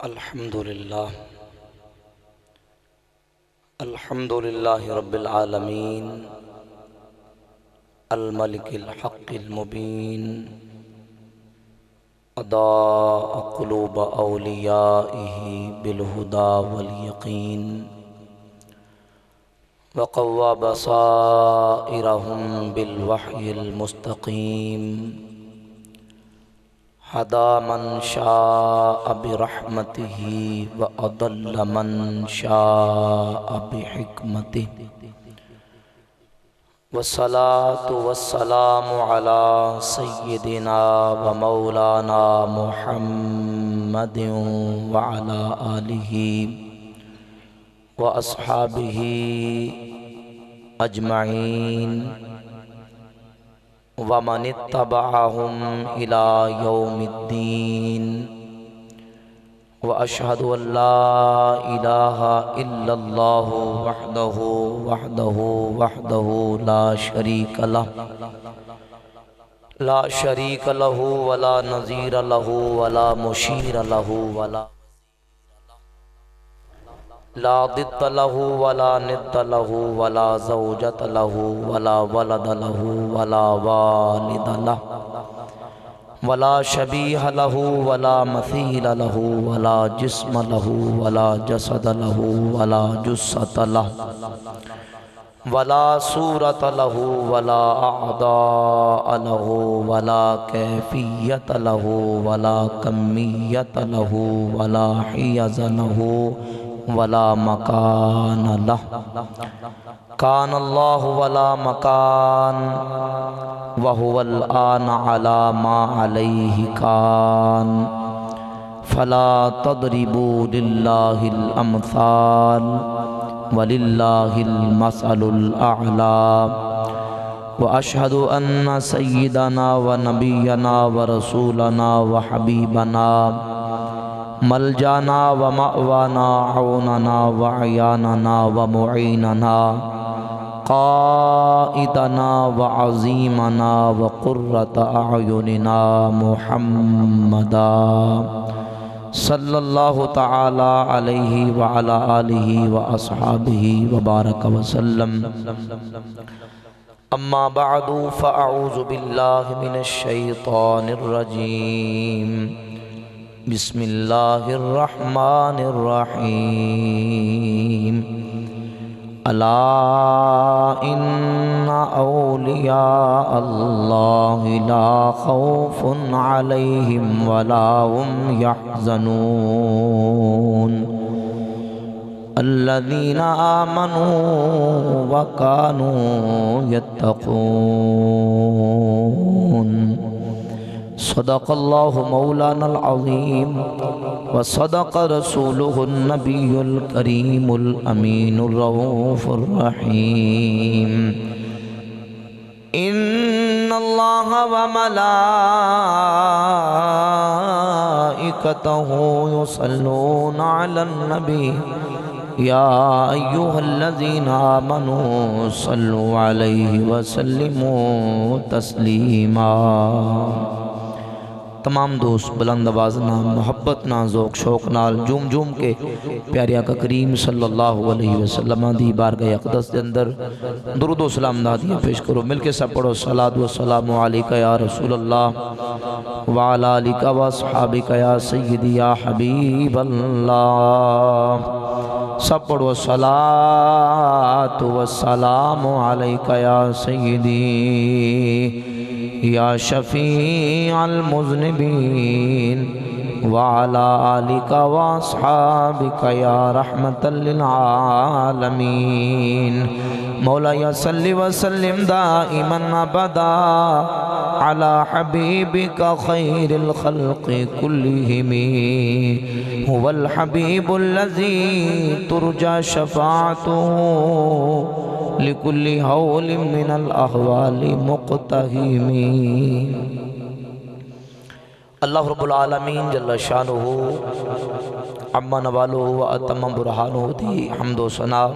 الحمدللہ رب العالمین الملک الحق المبین اضاء قلوب اولیائہ بالہدى والیقین وقوى بصائرهم بالوحی المستقیم ہدا من شاء برحمتہ وأضل من شاء بحکمتہ والصلاة والسلام علی سیدنا ومولانا محمد وعلى آلہ واصحابہ اجمعین ومن اتبعهم إلى يوم الدين وأشهد أن لا إله إلا الله وحده لا شريك له ولا نظير له ولا مشير له لا ضد له ولا ند له ولا زوجة له ولا ولد له ولا والد له ولا شبيه له ولا مثيل له ولا جسم له ولا جسد له ولا جثة له ولا صورة له ولا أعضاء له ولا كيفية له ولا كمية له ولا حيز له ولا مکان لہ کان اللہ ولا مکان وهو الآن على ما عليه كان فلا تضربوا لله الأمثال ولله المثل الأعلى وأشهد أن سيدنا ونبينا ورسولنا وحبيبنا ملجانا ومأوانا عوننا وعياننا ومعيننا قائدنا وعظيمنا وقرة أعيننا محمدا صلى الله تعالى عليه وعلى آله وأصحابه وبارك وسلم أما بعد فأعوذ بالله من الشيطان الرجيم بسم اللہ الرحمن الرحیم الا ان اولیاء اللہ لا خوف علیہم ولا هم يحزنون الذین آمنوا وكانوا يتقون صدق اللہ مولانا العظیم وصدق رسولہ النبی الکریم الامین الرؤوف الرحیم ان اللہ وملائکتہ یصلون علی النبی یا ایہا الذین آمنوا صلوا علیہ وسلموا تسلیما تمام دوست بلند آواز نہ محبت نہ ذوق شوق نال جوم جوم کے پیارے آقا کریم صلی اللہ علیہ وسلم دی بارگاہ اقدس دے اندر درود و سلام دادیاں پیش کرو مل کے سب پڑھو صلاۃ و سلام علیکہ یا رسول اللہ وعلی آلک و اصحابک یا سیدی یا حبیب اللہ سب پڑھو صلاۃ و سلام علیکہ یا سیدی یا شفیع المذنبین وعلا آلک واصحابک یا رحمتا للعالمین مولا صلی وسلم دائما ابدا علی حبیبک خیر الخلق کلہم هو الحبیب الذی ترجى شفاعته لکل حول من الاحوال مقتحمین اللہ رب العالمین جل شانہ عما نوالہ و اتم برہانہ دی حمد و ثنا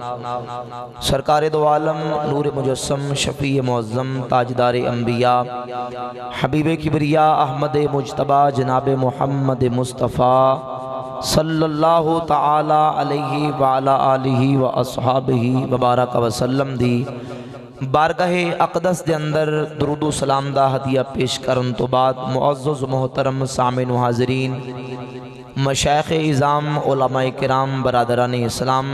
سرکار دو عالم نور مجسم شفیع معظم تاجدار انبیاء حبیب کبریا احمد مجتبی جناب محمد مصطفیٰ صلی اللہ تعالی علیہ وعلا آلہ و اصحابہ وبارک وسلم دی بارگاہ اقدس دے اندر درود و سلام دا ہدیہ پیش کرن تو بعد معزز محترم سامعین و حاضرین مشائخ اعظام علماء کرام برادران اسلام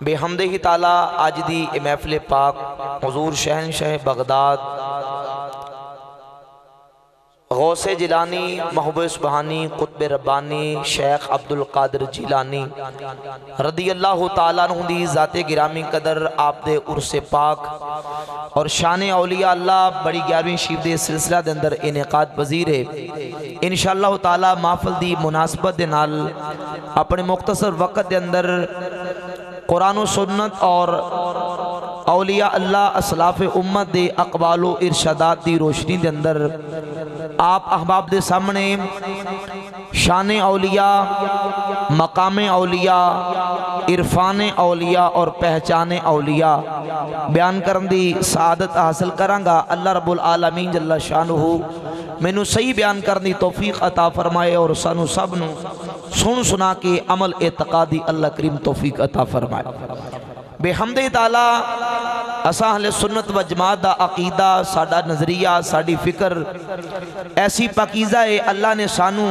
بے حمدہ تعالی آج دی محفل پاک حضور شہنشاہ بغداد غوث جیلانی محبوب سبحانی قطب ربانی شیخ عبدالقادر جیلانی رضی اللہ تعالیٰ عنہ دی ذات گرامی قدر آپ دے عرس پاک اور شان اولیاء اللہ بڑی 11ویں شیف دے سلسلہ دے اندر انعقاد پذیر ہے انشاءاللہ تعالیٰ محفل دی مناسبت دے نال اپنے مختصر وقت دے اندر قرآن و سنت اور اولیاء اللہ اسلاف امت دے اقوال و ارشادات دی روشنی دے اندر آپ احباب دے سامنے شان اولیاء مقام اولیاء عرفان اولیاء اور پہچان اولیاء بیان کرن دی سعادت حاصل کرانگا اللہ رب العالمین جل شانہ مینوں صحیح بیان کرنی توفیق عطا فرمائے اور سانو سب نو سن سنا کے عمل اعتقادی اللہ کریم توفیق عطا فرمائے بے حمدہ تعالی اساں اہل سنت و جماعت دا عقیدہ ساڈا نظریہ ساڈی فکر ایسی پاکیزہ ہے اللہ نے سانو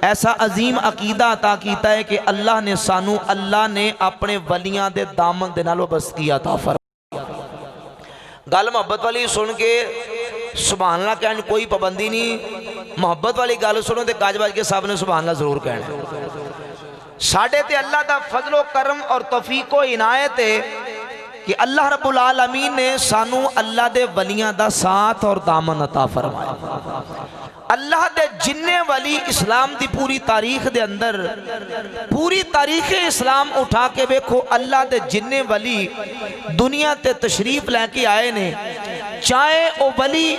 ایسا عظیم عقیدہ عطا کیتا ہے کہ اللہ نے اپنے ولیاں دے دامن دے نالو بستی عطا فرمایا گل محبت والی سن کے سبحان اللہ کہنے کوئی پابندی نہیں محبت والی گل سنو تے گاج باج کے صاحب نے سبحان اللہ ضرور کہنا ساڑھے تے اللہ دا فضل و کرم اور توفیق و عنایت ہے کہ اللہ رب العالمین نے سانو اللہ دے ولیاں دا ساتھ اور دامن عطا فرمایا اللہ دے جننے ولی اسلام دی پوری تاریخ دے اندر پوری تاریخ اسلام اٹھا کے بیکھو اللہ دے جننے ولی دنیا تے تشریف لے کے آئے نے چاہے او ولی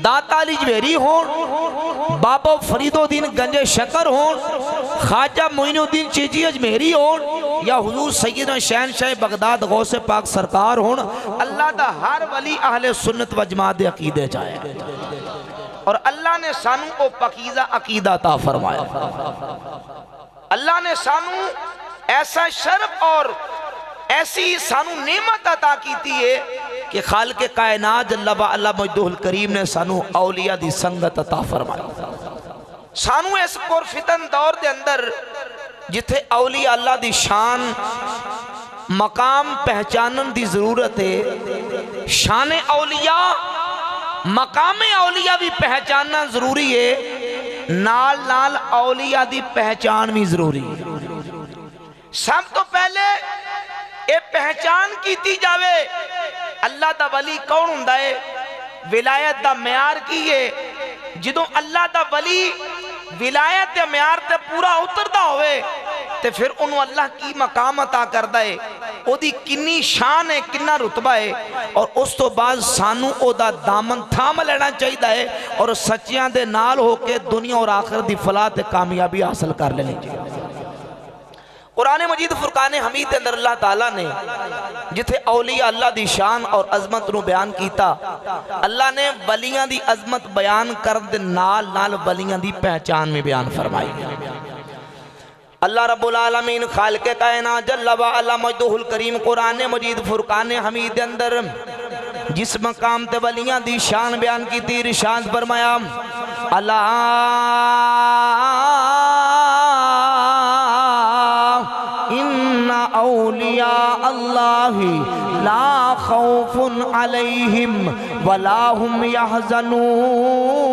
داتا علی جویری ہون بابا فرید الدین گنج شکر ہون خواجہ معین الدین چیچی اجمیری ہون یا حضور سیدنا شہنشاہ بغداد غوث پاک سرکار ہون اللہ دا ہر ولی اہل سنت و جماعت دے عقیدے چاہے اور اللہ نے سانو او پاکیزہ عقیدہ عطا فرمایا اللہ نے سانو ایسا شرف اور ایسی سانو نعمت عطا کیتی ہے کہ خالق کائنات جل وعلا مجدہ الکریم نے سانو اولیاء دی سنگت عطا فرمایا سانو اس پرفتن دور دے اندر جتھے اولیاء اللہ دی شان مقام پہچانن دی ضرورت ہے شان اولیاء مقام اولیاء بھی پہچاننا ضروری ہے نال نال اولیاء دی پہچان بھی ضروری ہے سب تو پہلے اے پہچان کیتی جاوے اللہ دا ولی کون ہوندا ہے ولایت دا معیار کی ہے جدوں اللہ دا ولی ولایت دا معیار تے پورا اتردا ہوئے تے پھر انہوں اللہ کی مقام عطا کردا ہے او دی کنی شان ہے کننا رتبہ ہے اور اس تو بعد سانو او دا دامن تھام لینا چاہیدا ہے اور سچیاں دے نال ہو کے دنیا اور آخر دی فلاح تے کامیابی حاصل کر لینی چاہیے قرآن مجید فرقان حمید اندر اللہ تعالیٰ نے جتھے اولیاء اللہ دی شان اور عظمت نو بیان کیتا اللہ نے ولیاں دی عظمت بیان کرد نال نال ولیاں دی پہچان میں بیان فرمائی اللہ رب العالمین خالق کائنات جل وعلا مجدہ الکریم قرآن مجید فرقان حمید اندر جس مقام تے ولیاں دی شان بیان کی تھی ارشاد فرمایا اللہ ان اولیاء اللہ لا خوف علیہم ولا هم يحزنون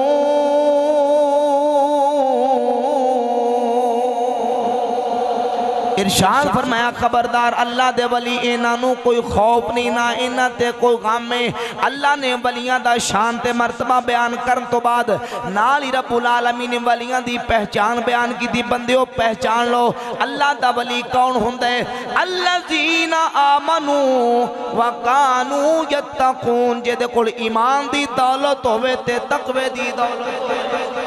ارشاد فرمایا خبردار اللہ دے ولی انہوں کوئی خوف نہیں نہ انہاں تے کوئی غم میں اللہ نے ولیاں دا شان تے مرتبہ بیان کرن تو بعد نال رب العالمین ولیاں دی پہچان بیان کی دی بندیوں پہچان لو اللہ دا ولی کون ہوندے الذین آمنوا وکانوا یتقون جے دے کول ایمان دی دولت ہوئے تے تقوی دی دولت ہوئے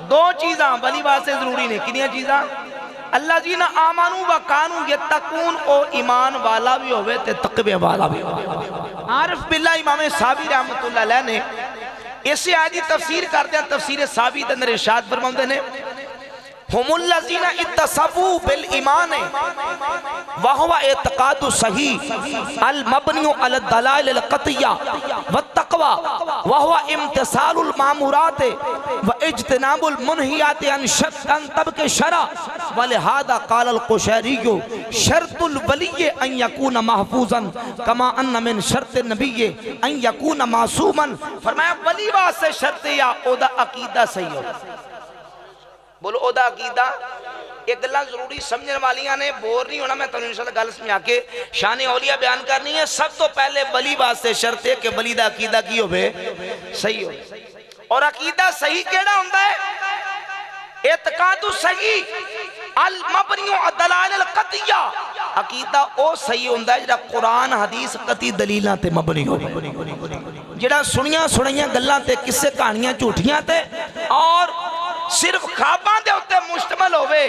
دو چیزاں ولی واسطے ضروری نے کنیاں چیزاں اللہ جینا آمانو و کانو یتقون او ایمان والا بھی ہوئے تے تقوی والا بھی ہوئے عارف باللہ امام صحابی رحمت اللہ علیہ نے اسے آیتی تفسیر کرتے ہیں تفسیر صحابی دندر ارشاد فرماتے ہیں ہم الذین اتصفوا بالایمان وهو اعتقاد صحیح المبنی علی الدلائل القطعیہ والتقوی وهو امتثال المامورات واجتناب المنہیات عن ترک الشرع ولہذا قال القشیری شرط الولی ان یکون محفوظا کما ان من شرط النبی ان یکون معصوما. فرمایا ولی واسطے شرط یا او دا عقیدہ صحیح ہو. بولو او دا عقیدہ. ایک گلہ ضروری سمجھنے والیاں نے بور نہیں ہونا, میں تو انشاءاللہ گل سمجھا کے شان اولیاء بیان کرنی ہے. سب تو پہلے ولی واسطے شرط ہے کہ ولی دا عقیدہ کی ہو بے صحیح ہو. اور عقیدہ صحیح کیڑا ہوندہ ہے؟ اعتقاد صحیح المبنی الدلائل القطعیہ. عقیدہ او صحیح ہوندہ ہے جڑا قرآن حدیث قطعی دلیلاں تے مبنی ہو, جڑا سنیاں سنیاں گلاں تے کسے کہانیاں جھوٹیاں تے اور صرف خواباں دے ہوتے مشتمل ہوئے,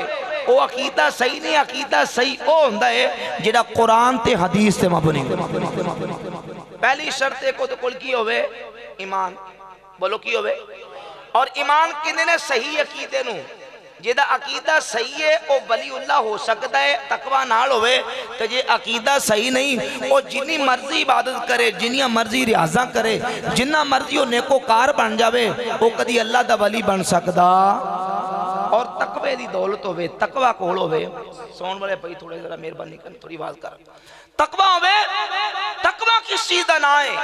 او عقیدہ صحیح نہیں. عقیدہ صحیح او ہوندہ ہے جڑا قرآن تے حدیث تے مبنی ہو. پہلی شرط کو تو کل کی ہوئے ایمان. بولو کی ہوئے. اور ایمان کنے نے صحیح عقیدے نو جیدہ عقیدہ صحیح ہے او ولی اللہ ہو سکتا ہے تقوی نال ہوئے. تو جے عقیدہ صحیح نہیں او جنی مرضی عبادت کرے, جنیاں مرضی ریاضہ کرے, جنہ مرضی او نیکو کار بن جاوے, او کدی اللہ دا ولی بن سکتا. اور تقوی دی دولت ہوئے, تقوی کول ہوئے. سون والے پئی تھوڑے ذرا مہربانی کریں, تھوڑی آواز کر. تقوی ہوئے, تقوی کس چیز دا نہ ہے؟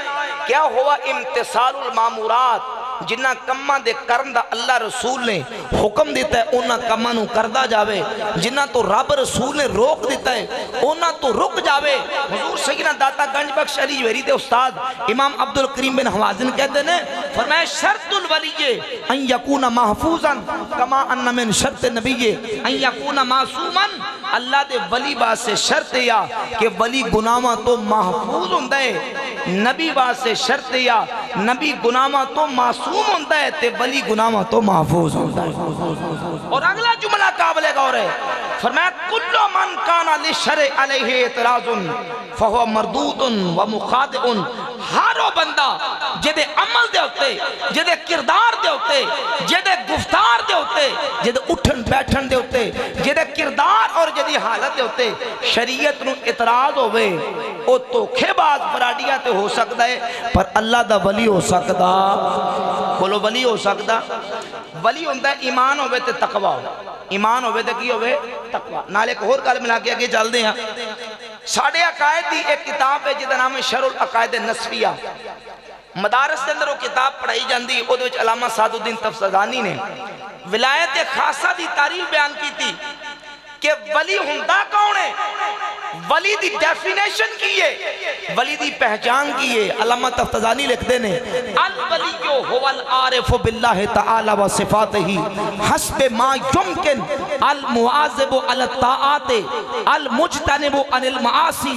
کیا ہوا امتثال المامورات, جنہ کمہ دے کرن دا اللہ رسول نے حکم دیتا ہے انہاں کمہ نو کردہ جاوے, جنہ تو رب رسول نے روک دیتا ہے انہاں تو رک جاوے. حضور سیدنا داتا گنج بخش علی جوہری دے استاد امام عبدالکریم بن حوازن کہتے ہیں, فرمایا شرط الولی ان یکون محفوظا کما ان من شرط نبی ان یکون معصوما. اللہ دے ولی بات سے شرط یا کہ ولی گناہاں تو محفوظ ہوندہ ہے, نبی بات سے شرط یا نبی گناہاں تو معصوم ہوندہ ہے تے ولی گناہاں تو محفوظ ہوندہ ہے. اور اگلا جملہ قابل غور ہے, فرمایا کل من کانا لشرع علیہ اعتراض فہو مردود و مخادع. ہر وہ بندہ جدے عمل دے ہوتے, جدے کردار دے ہوتے, جدے گفتار دے ہوتے, جدے اٹھن بیٹھن دے ہوتے, جدے کردار اور جدی حالت دے ہوتے شریعت نو اعتراض ہوئے, او توکھے باز براڈیا تے ہو سکتا ہے پر اللہ دا ولی ہو سکتا. بولو ولی ہو سکتا. ولی ہوندہ ہے ایمان ہوئے تے تقوی ہو, ایمان ہوئے تے کی ہوئے تقوی. نالے ایک اور کال ملا کے آگے چل دیں. ساڑھے عقائد دی ایک کتاب ہے جدہ نام ہے شرح العقائد نصفیہ. مدارس کے اندر وہ کتاب پڑھائی جاندی, او دے وچ علامہ سعد الدین تفسیرانی نے ولایت خاصہ دی تعریف بیان کی تھی کہ ولی ہوندہ کون ہے, ولی دی ڈیفینیشن کی ہے, ولی دی پہچان کی ہے. علامہ تفتزانی لکھتے ہیں الولیو هو العارف باللہ تعالی و صفاتہی حسب ما یمکن المعاذب علی الطاعات المجتنب عن المعاصی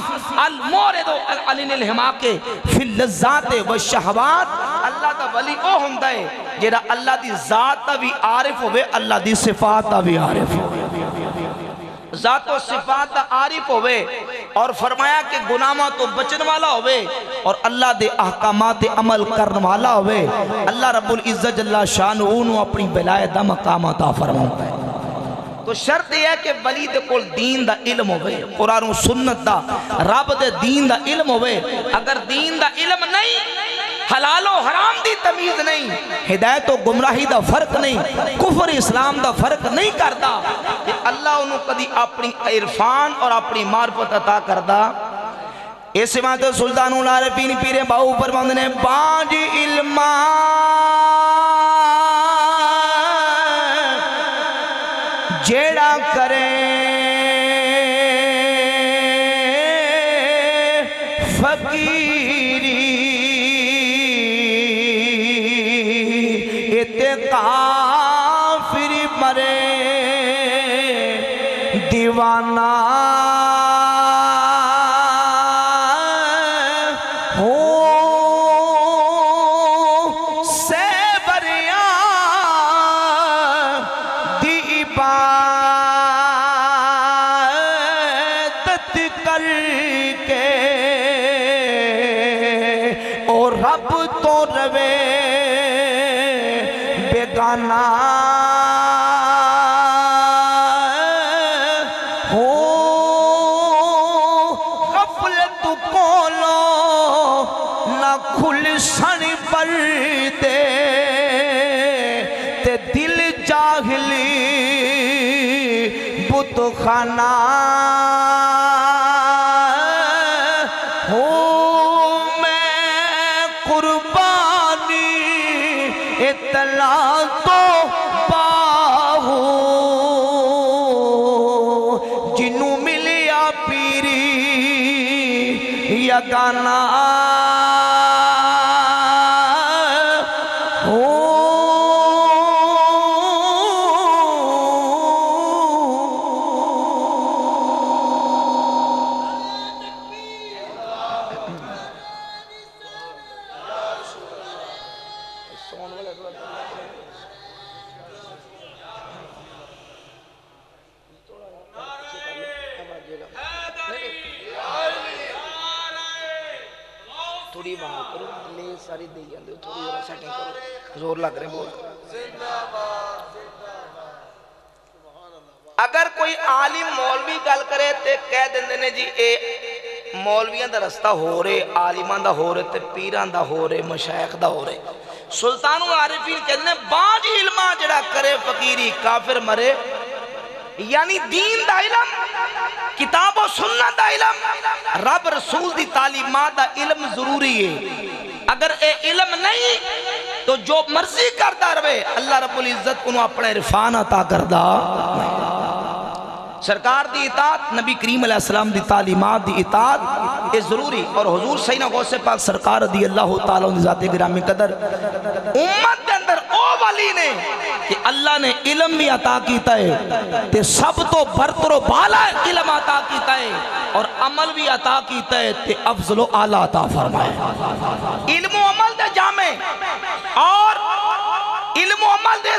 المورد عن الحماق فی اللذات والشہوات. اللہ دا ولی او ہوندہ ہے جیڑا اللہ دی ذات دا بھی عارف ہوئے, اللہ دی صفات دا بھی عارف ہوئے, ذات و صفات دا عارف ہوئے, اور فرمایا کہ گناہاں تو بچن والا ہوئے اور اللہ دے احکامات عمل کرن والا ہوئے. اللہ رب العزت جل شانہ اپنی ولایت دا مقام عطا فرماتا ہے. تو شرط یہ ہے کہ ولی دے کول دین دا علم ہوئے, قرآن و سنت دا رب دے دین دا علم ہوئے. اگر دین دا علم نہیں, حلال و حرام دی تمیز نہیں, ہدایت و گمراہی دا فرق نہیں, کفر اسلام دا فرق نہیں کرتا, کہ اللہ انہوں کدی اپنی عرفان اور اپنی معرفت عطا کردہ. اس بات سلطان العارفین پیر باؤ فرماندے نے پانچ علماء جیڑا کرے فقیری کافر مرے دیوانہ ہو سے بریا دی عبادت کر کے اور رب تو روے بیگانہ سن پردے تے دل جاہلی بت خانہ اطلاع تو باہو جنوں ملیا پیری یگانا تھوڑی وہاں کرو لے ساری دے جاندے ہو تھوڑی اور سیٹنگ کرو زور لگ رہے بول اگر کوئی عالم مولوی گل کرے تے کہہ دیندے نے جی اے مولویاں دا رستہ ہو رہے عالمان دا ہو رہے تے پیران دا ہو رہے مشایخ دا ہو رہے سلطان و عارفین کہتے ہیں بانج علمہ جڑا کرے فقیری کافر مرے یعنی دین دا علم کتاب و سنت دا علم رب رسول دی تعلیمات دا علم ضروری ہے اگر اے علم نہیں تو جو مرضی کردہ رہے اللہ رب العزت انہوں اپنے عرفان عطا کردہ سرکار دی اطاعت نبی کریم علیہ السلام دی تعلیمات دی اطاعت یہ ضروری اور حضور سیدنا غوث پاک سرکار رضی اللہ تعالیٰ عنہ ذات گرامی قدر امت دے اندر او والی نے کہ اللہ نے علم بھی عطا کیتا ہے تے سب تو برتر و بالا علم عطا کیتا ہے اور عمل بھی عطا کیتا ہے تے افضل و اعلیٰ عطا فرمائے علم و عمل دے جامع اور علم و عمل دے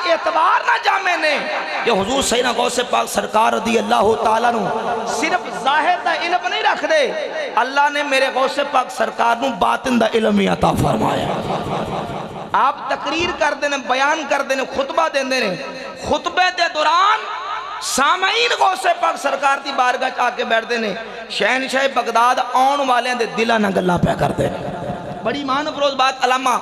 اعتبار نہ جامع نے کہ حضور سیدنا غوث پاک سرکار رضی اللہ تعالیٰ نو صرف ظاہر دا علم نہیں رکھ دے اللہ نے میرے غوث پاک سرکار نو باطن دا علم ہی عطا فرمایا آپ تقریر کر دینے بیان کر دینے خطبہ دینے خطبے دے دوران سامعین غوث پاک سرکار دی بارگاہ آکے بیٹھ دینے شہنشاہ بغداد آن والے دے دلہ نہ گلہ پہ کر دینے بڑی مان افروز بات علامہ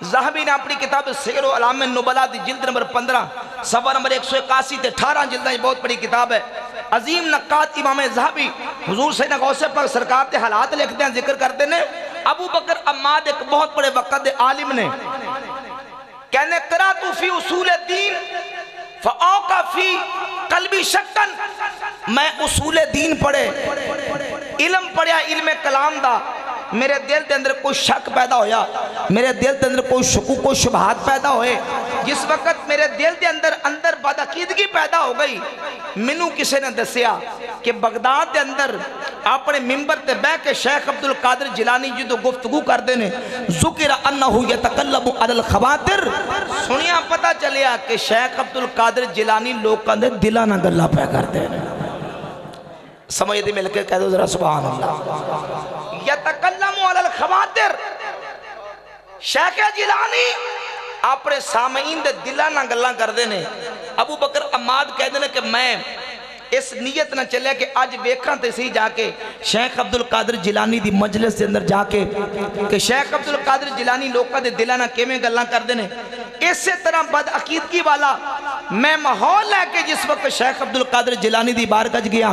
زہبی نے اپنی کتاب سیر و علام النبلاء دی جلد نمبر 15 صفحہ نمبر 181 تے 18 جلدہ یہ بہت بڑی کتاب ہے عظیم نقاد امام زہبی حضور سیدنا غوث پاک سرکار تے حالات لکھتے ہیں ذکر کرتے ہیں ابو بکر عماد ایک بہت بڑے وقت دے عالم نے کہنے قراتو فی اصول دین فآقا فی قلبی شکن میں اصول دین پڑھے علم پڑھیا علم کلام دا میرے دل دے اندر کوئی شک پیدا ہویا میرے دل دے اندر کوئی شکوک و شبہات پیدا ہوئے جس وقت میرے دل دے اندر بدعقیدگی پیدا ہو گئی منو کسے نے دسیا کہ بغداد دے اندر اپنے ممبر تے بے کے شیخ عبدالقادر جیلانی جدو گفتگو کر دینے ذکر انہو یتکلم علی الخواطر سنیا پتا چلیا کہ شیخ عبدالقادر جیلانی لوگ کندے دلہ نہ گلہ پہ کر دینے سمجھ دی مل کے کہہ دو ذرا سبحان اللہ یتکلم علی الخواطر شیخ جیلانی اپنے سامعین دے دلہ نہ گلہ کر دینے ابو بکر عماد کہہ دینے کہ میں اس نیت نہ چلے کہ آج ویکھاں تے سی جا کے شیخ عبدالقادر جیلانی دی مجلس دے اندر جا کے کہ شیخ عبدالقادر جیلانی لوکاں دے دلہ نہ کیمیں گلاں کر دینے اسی طرح بد عقیدگی والا میں ماحول لے کے جس وقت شیخ عبدالقادر جیلانی دی بارگاہ گیا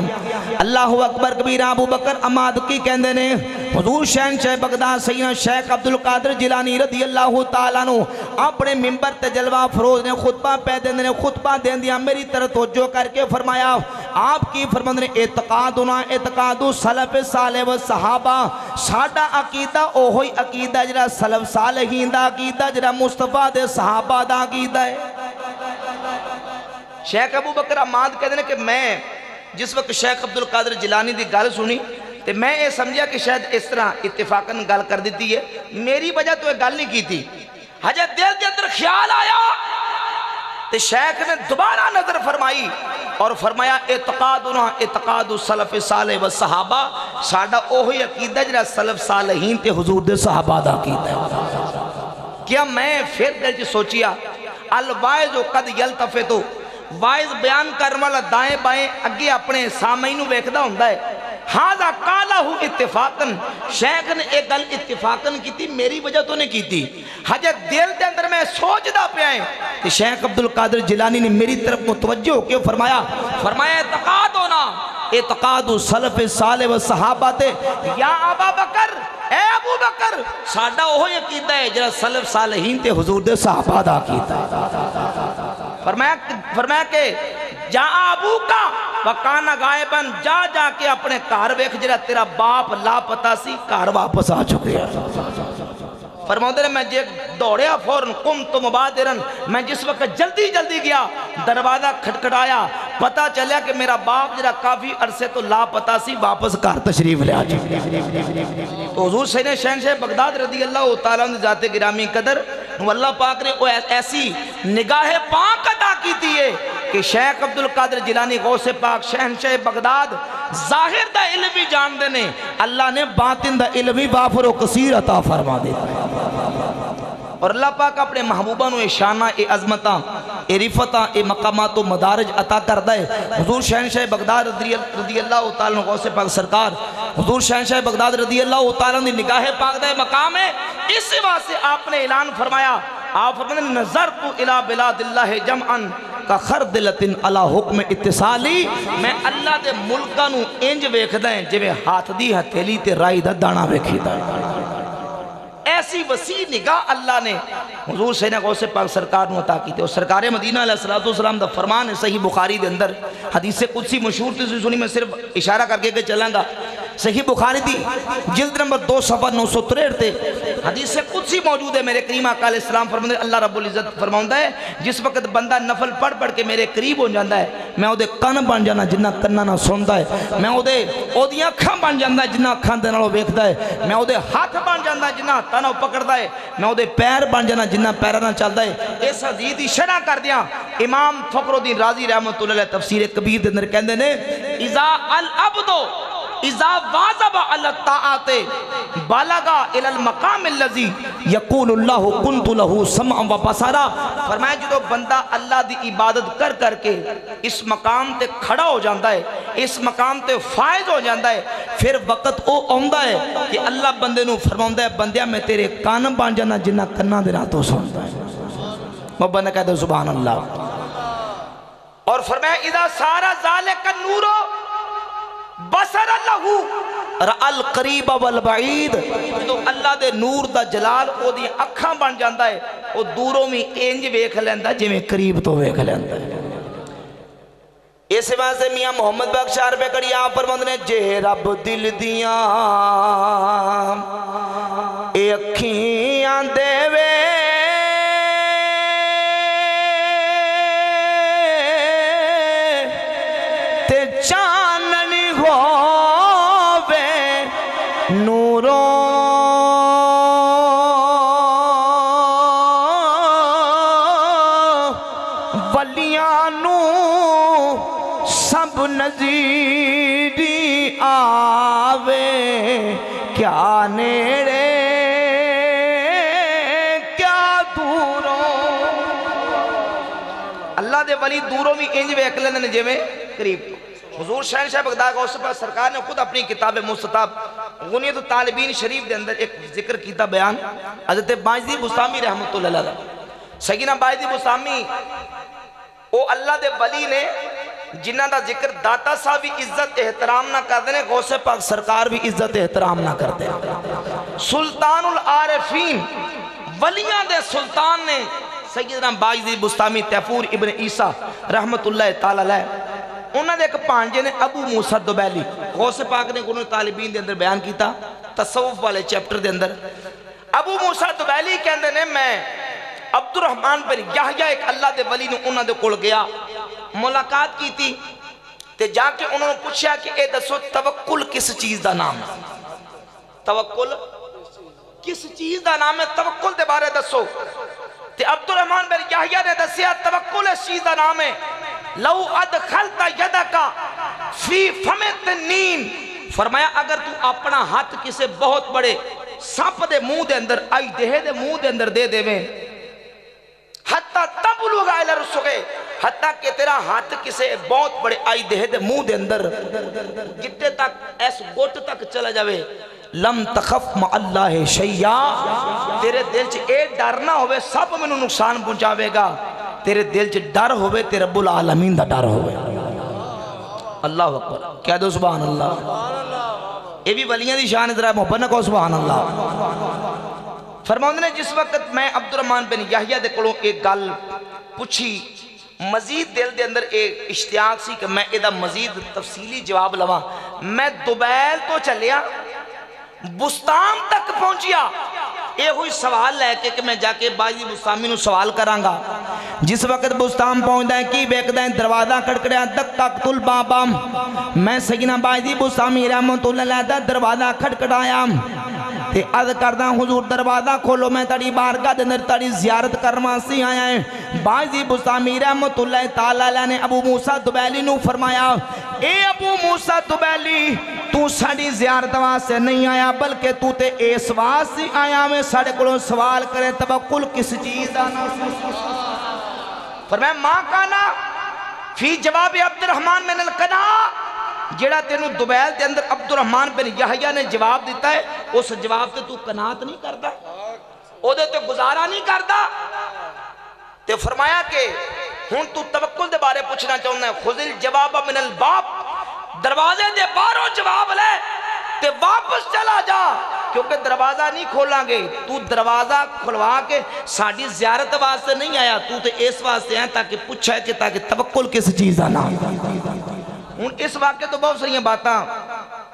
اللہ اکبر کبیرہ ابو بکر عماد کی کہندے نے حضور شہنشاہ بغداد سیدنا شیخ عبدالقادر جیلانی رضی اللہ تعالیٰ عنہ اپنے ممبر تے جلوہ افروز نے خطبہ پہ دیندے نے خطبہ دیندیا میری طرح توجہ کر کے فرمایا آپ کی فرماندے نے اعتقادنا اعتقاد سلف صالح و صحابہ ساڈا عقیدہ اوہی عقیدہ جڑا سلف صالحین دا عقیدہ جڑا مصطفیٰ دے صحابہ دا عقیدہ ہے شیخ ابو بکر عماد کہتے ہیں کہ میں جس وقت شیخ عبدالقادر جیلانی دی گل سنی تو میں یہ سمجھا کہ شاید اس طرح اتفاقاً گل کر دیتی ہے میری وجہ تو یہ گل نہیں کی تھی حجت دل کے اندر خیال آیا تو شیخ نے دوبارہ نظر فرمائی اور فرمایا اعتقادنا اعتقاد سلف صالح و صحابہ ساڈا اوہی عقیدہ جڑا سلف صالحین تے حضور دے صحابہ دا عقیدہ ہے کیا میں پھر دل چ سوچیا الوائز و قد یلتفتو وائز بیان کرنے والا دائیں بائیں اگے اپنے سامعین نوں ویکھدا ہوندا ہے ہاذا قالہ اتفاقاً، شیخ نے ایک گل اتفاقاً کی تھی، میری وجہ تو نہیں کی تھی، حجت دل دے اندر میں سوچ دا پہ آئے کہ شیخ عبدالقادر جیلانی نے میری طرف متوجہ ہو کے فرمایا اعتقاد ہونا اعتقاد سلف صالح و صحابہ تے، یا ابا بکر، اے ابو بکر، ساڈا وہ یقین ہے جڑا سلف صالحین تے حضور دے صحابہ دا کیتا ہے۔ فرمایا کہ جا ابو کا وکانا غائباً، جا جا کے اپنے گھر ویکھ جڑا تیرا باپ لاپتہ سی گھر واپس آ چکے ہیں۔ فرماتے ہیں میں جے دوڑیا فوراً قمت مبادراً، میں جس وقت جلدی جلدی گیا، دروازہ کھٹکھٹایا، پتہ چلیا کہ میرا باپ جڑا کافی عرصے تو لاپتہ سی واپس گھر تشریف لے آجی۔ تو حضور سید شہنشاہ بغداد رضی اللہ تعالیٰ عنہ ذات گرامی قدر، اللہ پاک نے ایسی نگاہ پاک عطا کی تھی ہے کہ شیخ عبدالقادر جیلانی غوث پاک شہنشاہ بغداد ظاہر دا علمی جان دینے، اللہ نے باطن دا علمی وافر و کثیر عطا فرما دیتا۔ اور اللہ پاک اپنے محبوبہ نو شانہ عظمتاں رفتاں مقامات و مدارج عطا کردہ ہے۔ حضور شہنشاہ بغداد رضی اللہ تعالیٰ غوث پاک سرکار، حضور شہنشاہ بغداد رضی اللہ تعالیٰ نے نگاہ پاک دہ مقام ہے، اس واسطے آپ نے اعلان فرمایا، آپ فرمایا نظرت الى بلاد اللہ جمعاً کا خردلتن علی حکم اتصالی، میں اللہ دے ملکہ نو انج ویکھ دائیں جو ہاتھ دی ہتھیلی تے رائی دا دانا ویکھی دائیں۔ ایسی وسیع نگاہ اللہ نے حضور سیدنا غوث پاک سرکار نو عطا کی تھی۔ اور سرکار مدینہ علیہ السلام دا فرمان ہے صحیح بخاری دے اندر، حدیث قدسی مشہور تھی سنی، میں صرف اشارہ کر کے چلاں گا، صحیح بخاری دی جلد نمبر 2 صفحہ 963 تے حدیث قدسی موجود ہے۔ میرے کریم آقا علیہ السلام فرماتے ہیں اللہ رب العزت فرماؤندہ ہے جس وقت بندہ نفل پڑھ پڑھ کے میرے قریب ہو جاندہ ہے، میں او دے کن بن جانا جنہ کنہ نہ سوندہ ہے، میں او دی اکھاں بن جاندہ ہے جنہ اکھاں دے نالوں ویکھدا ہے، میں او دے ہاتھ بن جاندہ ہے جنہ تنہ پکڑدا ہے، میں او دے پیر بن جانا جنہ پیرہ نہ چلدا ہے۔ اس حدیث دی شرح کر دیا امام فخر الدین رازی رحمۃ اللہ علیہ تفسیر کبیر دے اندر کہندے نے اذا العبد اذا واظب علی الطاعات بالغا الی المقام الذی یقول اللہ کنت له سمعا و بصرا، فرمایا جدو بندہ اللہ دی عبادت کر کر کے اس مقام تے کھڑا ہو جاندہ ہے، اس مقام تے فائز ہو جاندہ ہے، پھر وقت او آندہ ہے کہ اللہ بندے نو فرماؤندہ ہے بندیا میں تیرے کان بان جانا جنہ کنہ دے راتوں سوندہ ہے۔ مبنہ کہہ دو سبحان اللہ۔ اور فرمایا اذا سارا ذالک النورو بصر اللہ رأل قریب والبعید، تو اللہ دے نور دا جلال او دی اکھاں بن جاندہ ہے، او دوروں میں انج ویکھ لیندہ جی میں قریب تو ویکھ لیندہ ہے۔ اس واسطے میاں محمد بخشار پہ کڑی آپ پر مندنے جے رب دل دیاں اے اکھیاں دے وے تے چاننی ہووے نوروں ولیاں نو سب نظیری آوے کیا نیڑے کیا دوروں، اللہ دے ولی دوروں میں انج ویکھ لیندے جے میں قریب۔ حضور شہنشاہ بغداد غوث پاک سرکار نے خود اپنی کتاب مستطاب غنیت الطالبین شریف دے اندر ایک ذکر کیتا بیان، حضرت باجدی بستامی رحمت اللہ علیہ، سیدنا باجدی بستامی او اللہ دے ولی نے جنہ دا ذکر داتا صاحب بھی عزت احترام نہ کر دینے، غوث پاک سرکار بھی عزت احترام نہ کر دینے۔ سلطان العارفین ولیاں دے سلطان نے سیدنا باجدی بستامی تیفور ابن عیسیٰ رحمت اللہ تعالیٰ علیہ، انہوں نے ایک پانجے نے ابو موسیٰ دبیلی غوث پاک نے انہوں نے طالبین دے اندر بیان کیتا تصوف والے چیپٹر دے اندر، ابو موسیٰ دبیلی کہندے نے میں عبد الرحمن بن یحییٰ ایک اللہ دے ولی نے انہوں نے کول گیا ملاقات کی تھی تے جا کے انہوں نے پوچھا کہ اے دسو توکل کس چیز دا نام ہے، توکل کس چیز دا نام ہے، توکل دے بارے دسو۔ تے عبد الرحمن بن یحییٰ نے دسیا توکل اس چیز دا نام ہے لو ادخلت یدکا فی فم التنین، فرمایا اگر تو اپنا ہاتھ کسے بہت بڑے سانپ دے منہ دے اندر آئی دہے دے منہ دے اندر دے دے میں حتی تبلغ الی رسغے، حتیٰ کہ تیرا ہاتھ کسے بہت بڑے آئی دہے دے منہ دے اندر گٹے تک ایس گوٹ تک چلا جاوے لم تخف مع اللہ شیعہ تیرے دل چ اے ڈر نہ ہوئے سب منو نقصان پہنچاوے گا تیرے دل چ ڈر ہوئے تے رب العالمین دا ڈر ہوئے اللہ اکبر کہہ دو سبحان اللہ اے بھی ولیاں دی شان ذرا محبت نہ کہو سبحان اللہ فرماؤں نے جس وقت میں عبد الرحمن بن یحییٰ دے کولوں ایک گل پوچھی مزید دل دے اندر ایک اشتیاق سی کہ میں ادھا مزید تفصیلی جواب لواں میں دوبیل تو چلیا بستان تک پہنچیا اے ہوئی سوال لے کہ میں جا کے باجی بستامی نو سوال کرانگا جس وقت بستان پہنچ دائیں کی بیک دائیں دروازہ کڑکڑیا دک تک تل بابام میں سیدنا باجی بستامی رحمت اللہ دا دروازہ کھڑکڑایا تے عرض کردہ حضور دروازہ کھولو میں تڑی بارگاہ دنر تڑی زیارت کرماسی آیا ہے باجی بستامی رحمت اللہ تعالیٰ نے ابو موسیٰ دبیلی نو فرمایا اے ابو موسیٰ دبیلی تو ساڑی زیارت واسے نہیں آیا بلکہ تو تے اس واسے آیا میں ساڑے کلوں سوال کرے توکل کس چیز آنا فرمایا ماں کانا فی جواب عبد الرحمن من القنا جیڑا تینو دوبیل دے اندر عبد الرحمن بن یحییٰ نے جواب دیتا ہے اس جواب تے تو قناعت نہیں کردا او دے تے گزارا نہیں کردا تے فرمایا کہ ہون تو توکل دے بارے پوچھنا چاہنا ہے خذل جواب من الباب دروازے دے باروں جواب لے تے واپس چلا جا کیونکہ دروازہ نہیں کھولاں گے تو دروازہ کھلوا کے ساڑی زیارت واسطے نہیں آیا تو تے اس واسطے ہیں تاکہ پوچھا ہے کہ تاکہ توکل کس چیز آنا ہون اس واقعے تو بہت ساری باتاں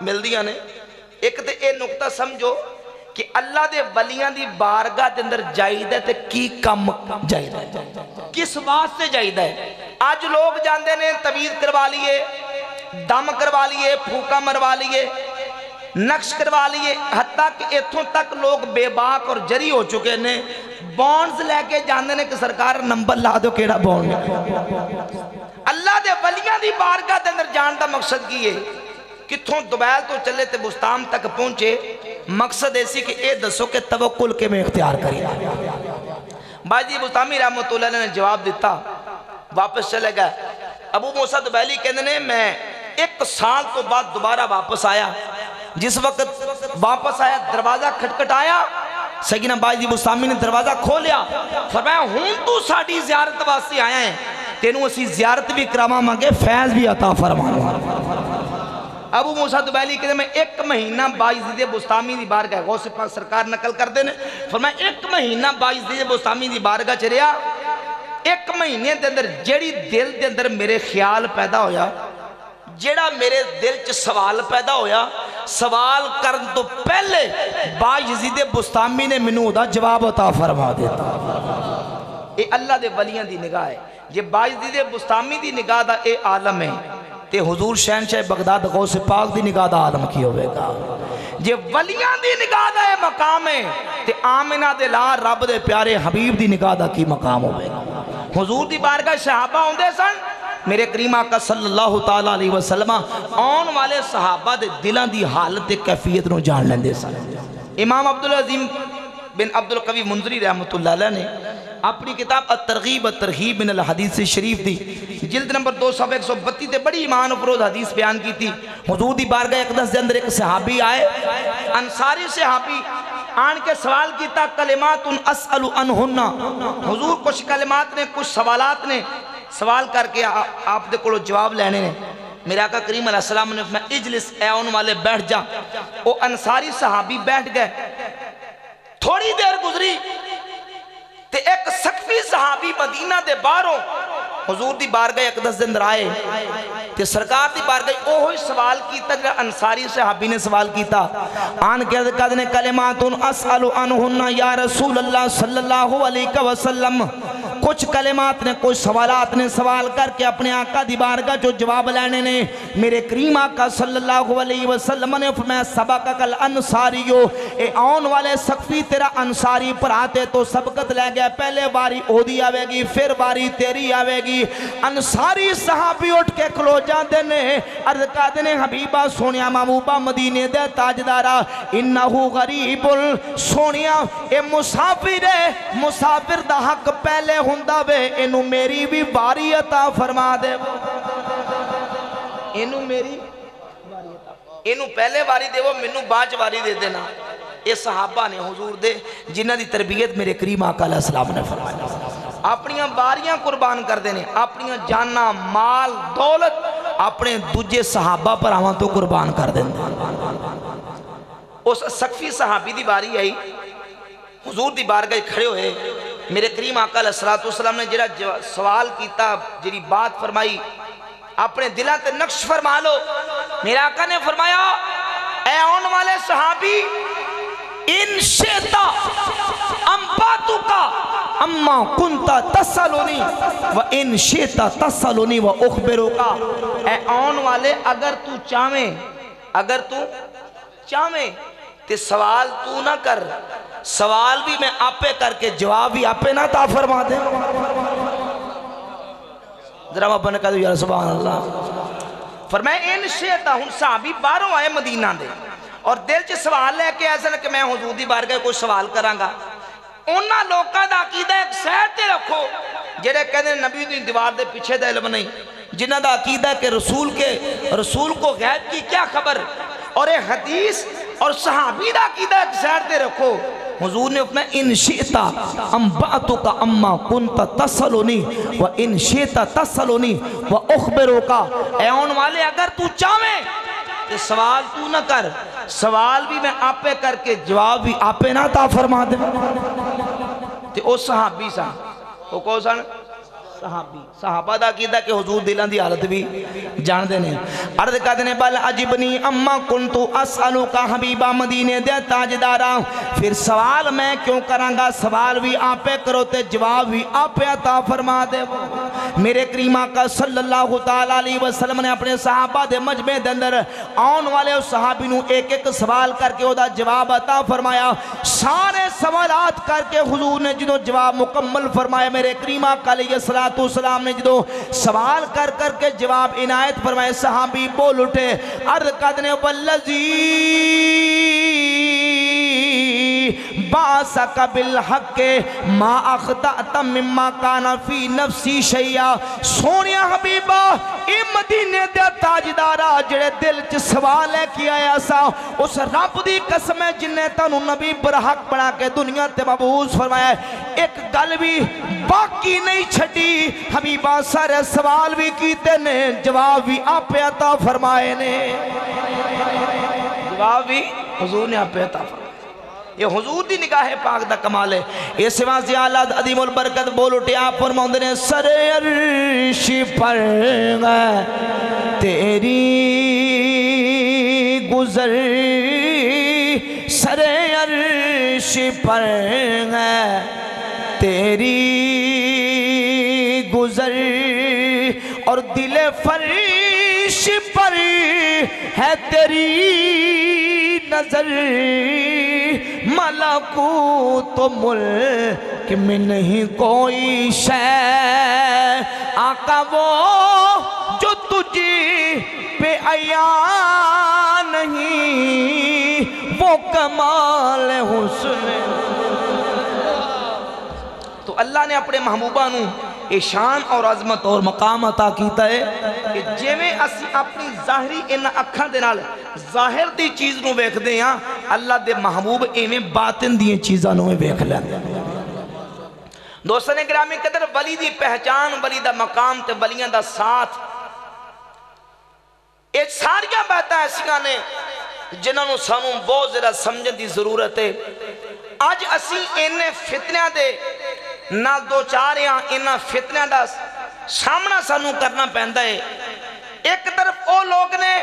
مل دیا نے ایک تے اے نقطہ سمجھو کہ اللہ دے ولیاں دی بارگاہ دے اندر جائیدہ تے کی کم جائیدہ کس واسطے جائیدہ ہے آج لوگ جاندے نے تویز کروا لیے دم کروا لیے پھوکا مروا لیے نقش کروا لیے حتیٰ کہ ایتھوں تک لوگ بے باک اور جری ہو چکے نے بونڈز لے کے جاندے نے کہ سرکار نمبر لا دو کیڑا بونڈ اللہ دے ولیاں دی بارگاہ دے اندر جان دا مقصد کی ہے کتھوں دوبیل تو چلے تے بستان تک پہنچے مقصد ایسی کہ اے دسو کہ توکل کے میں اختیار کری باجی بستامی رحمت اللہ نے جواب دیتا واپس چلے گئے ابو موسیٰ دبیلی کہنے نے میں 1 سال تو بعد دوبارہ واپس آیا جس وقت واپس آیا دروازہ کھٹکھٹ آیا سیدنا باجی بستامی نے دروازہ کھولیا فرمایا ہوں تو ساڑی زیارت واسطے آیا ہے تینوں اسی زیارت بھی کراما مانگے فیض بھی عطا فرمانا ابو موسیٰ دبیلی کہتے میں 1 مہینہ باجی بستامی دی بارگاہ غوث پاک سرکار نقل کر دینے فرمایا 1 مہینہ باجی بستامی دی بارگاہ چریا 1 مہینے دے اندر جیڑی دل دے اندر میرے خیال پیدا ہویا جیڑا میرے دل چ سوال پیدا ہویا سوال کرن تو پہلے با یزید بستامی نے منو دا جواب عطا فرما دیتا اے اللہ دے ولیاں دی نگاہ ہے یہ با یزید بستامی دی نگاہ دا اے عالم ہے تے حضور شہنشاہ بغداد غوث پاک دی نگاہ دا عالم کی ہوئے گا یہ ولیاں دی نگاہ دا اے مقام ہے تے آمنہ دے لا رب دے پیارے حبیب دی نگاہ دا کی مقام ہوئے گا حضور دی بارگاہ صحابہ ہوندے سن میرے کریم آقا صلی اللہ تعالیٰ علیہ وسلم آن والے صحابہ دے دلان دی حالت دے کیفیت نو جان لیندے سن امام عبدالعظیم بن عبدالقوی منذری رحمت اللہ علیہ نے اپنی کتاب الترغیب الترہیب من الحدیث شریف دی جلد نمبر 232 تے بڑی ایمان افروز حدیث بیان کی تھی حضور دی بارگاہ اقدس دے اندر ایک صحابی آئے انصاری صحابی آن کے سوال کیتا کلمات اسأل عنہن حضور کچھ کلمات نے کچھ سوالات نے سوال کر کے آپ دے کلو جواب لینے نے میرے آقا کریم علیہ السلام نے میں اجلس اے ان والے بیٹھ جا وہ انصاری صحابی بیٹھ گئے تھوڑی دیر گزری تے ایک سقفی صحابی مدینہ دے باروں حضور دی بارگاہ اقدس دے اندر آئے تے سرکار دی بارگاہ اوہی سوال کیتا جا انصاری صحابی نے سوال کیتا آن کے ذکر نے کلمات اسأل عنہن یا رسول اللہ صلی اللہ علیہ وسلم کچھ کلمات نے کچھ سوالات نے سوال کر کے اپنے آقا دی بارگاہ جو جواب لینے نے میرے کریم آقا صلی اللہ علیہ وسلم نے فرمایا سبقک الانصاریو اے آن والے سقفی تیرا انصاری پر آتے تو سبقت لے گیا پہلے باری اودی آوے گی پھر باری تیری آوے گی انصاری صحابی اٹھ کے کھلو جاندے نے عرض کہتے نے حبیبہ سونیا محبوبہ مدینے دے تاجدارہ انہو غریب سونیا اے مسافر دا حق پہلے ہوندا وے اینو میری بھی باری عطا فرما دے، اینو میری باری عطا، اینو پہلے باری دے وہ منو باج باری دے دینا۔ یہ صحابہ نے حضور دے جنہ دی تربیت میرے کریم آقا علیہ السلام نے فرمایا، اپنیاں باریاں قربان کر دینے، اپنیاں جانا مال دولت اپنے دوجے صحابہ پر آوان تو قربان کر دینے۔ اس سقفی صحابی دی باری آئی، حضور دی بارگاہ کھڑے ہوئے، میرے کریم آقا علیہ السلام نے جڑا سوال کیتا، جڑی بات فرمائی، اپنے دلہ تے نقش فرما لو۔ میرے آقا نے فرمایا اے آن والے صحابی، ان شیطا امباتو کا اما کنتا تسالونی و ان شیطا تسالونی و اخبرو کا، اے آن والے اگر تو چاہمیں تے سوال تو نہ کر، سوال بھی میں آپے کر کے جواب بھی آپے نہ تا فرما دے۔ ذرا بنے کہا دو یا سبحان اللہ۔ فرمائے ان شیطا، ہن صحابی باروں آئے مدینہ دے اور دل چ سوال لے کے ایسا نہ کہ میں حضور دی بارگاہ کوئی سوال کراں گا، انہاں لوکاں دا عقیدہ ایک سائڈ تے رکھو جڑے کہندے نبی دی دیوار دے پیچھے دا علم نہیں، جنہاں دا عقیدہ ہے کہ رسول کو غیب کی کیا خبر، اور اے حدیث اور صحابی دا عقیدہ ایک سائڈ تے رکھو۔ حضور نے فرمایا ان شئتا انبأتک اما کنت تسألنی و ان شئتا تسألنی و اخبروک، اے آن والے اگر تو چاہویں کہ سوال تو نہ کر، سوال بھی میں آپے کر کے جواب بھی آپے نہ تا فرما دے۔ تے او صحابی سا، او کو سن صحابی، صحابہ دا عقیدہ کہ حضور دلان دی حالت بھی جان دینے۔ عرض کر دینے بل عجبنی اما کنتو اسألو کا حبیبہ مدینے دے تاجدارا، پھر سوال میں کیوں کروں گا، سوال بھی آپے کرو تے جواب بھی آپے عطا فرما دے۔ میرے کریم آقا صلی اللہ تعالیٰ علیہ وسلم نے اپنے صحابہ دے مجمع دے اندر آن والے صحابی نو ایک ایک سوال کر کے او دا جواب عطا فرمایا۔ سارے سوالات کر کے حضور نے جنہوں جواب مکمل فرمایا، میرے کریم آقا علیہ السلام نے جدو سوال کر کر کے جواب عنایت فرمائے، صحابی بول اٹھے، عرض قدنے والذی باسک بالحق ما اخطأت مما کان فی نفسی شیعہ، سونیا حبیبہ اے مدینے دے تاجدارہ جڑے دل چ سوال ہے کیا ایسا، اس رب دی قسم ہے جن نے تانو نبی برحق بنا کے دنیا تے مبعوث فرمایا ہے، ایک گل بھی باقی نہیں چھٹی، حبیبہ سارے سوال بھی کیتے نے، جواب بھی آپ عطا فرمائے نے، جواب بھی حضور نے آپ عطا فرمائے۔ یہ حضور دی نگاہ پاک دا کمال ہے۔ یہ سوا زیالت عظیم البرکت بول اٹھے آپ فرماؤں نے، سر عرش پر تیری گزر، سر عرش پر تیری گزر، اور دل فرش پر ہے تیری نظر، ملکوت ملک میں نہیں کوئی شے، آقا وہ جو تجھے پہ عیاں نہیں، وہ کمال حسن۔ تو اللہ نے اپنے محبوبہ نو شان اور عظمت اور مقام عطا کیتا ہے کہ جیویں اسی اپنی ظاہری ان اکھاں دے نال ظاہر دی چیز نو ویکھ دے ہاں، اللہ دے محبوب ایویں باطن دی چیزاں نو ویکھ لیندے۔ دوستاں نے گرامی قدر، ولی دی پہچان، ولی دا مقام تے ولیاں دا ساتھ، یہ ساریاں باتاں ایسیاں نے جنہاں نو سانوں بہت زیادہ سمجھن دی ضرورت ہے۔ آج اسی انہیں فتنیاں دے نہ دو چاریاں، انہاں فتنیاں دا سامنا سانوں کرنا پہندا ہے۔ ایک طرف او لوگ نے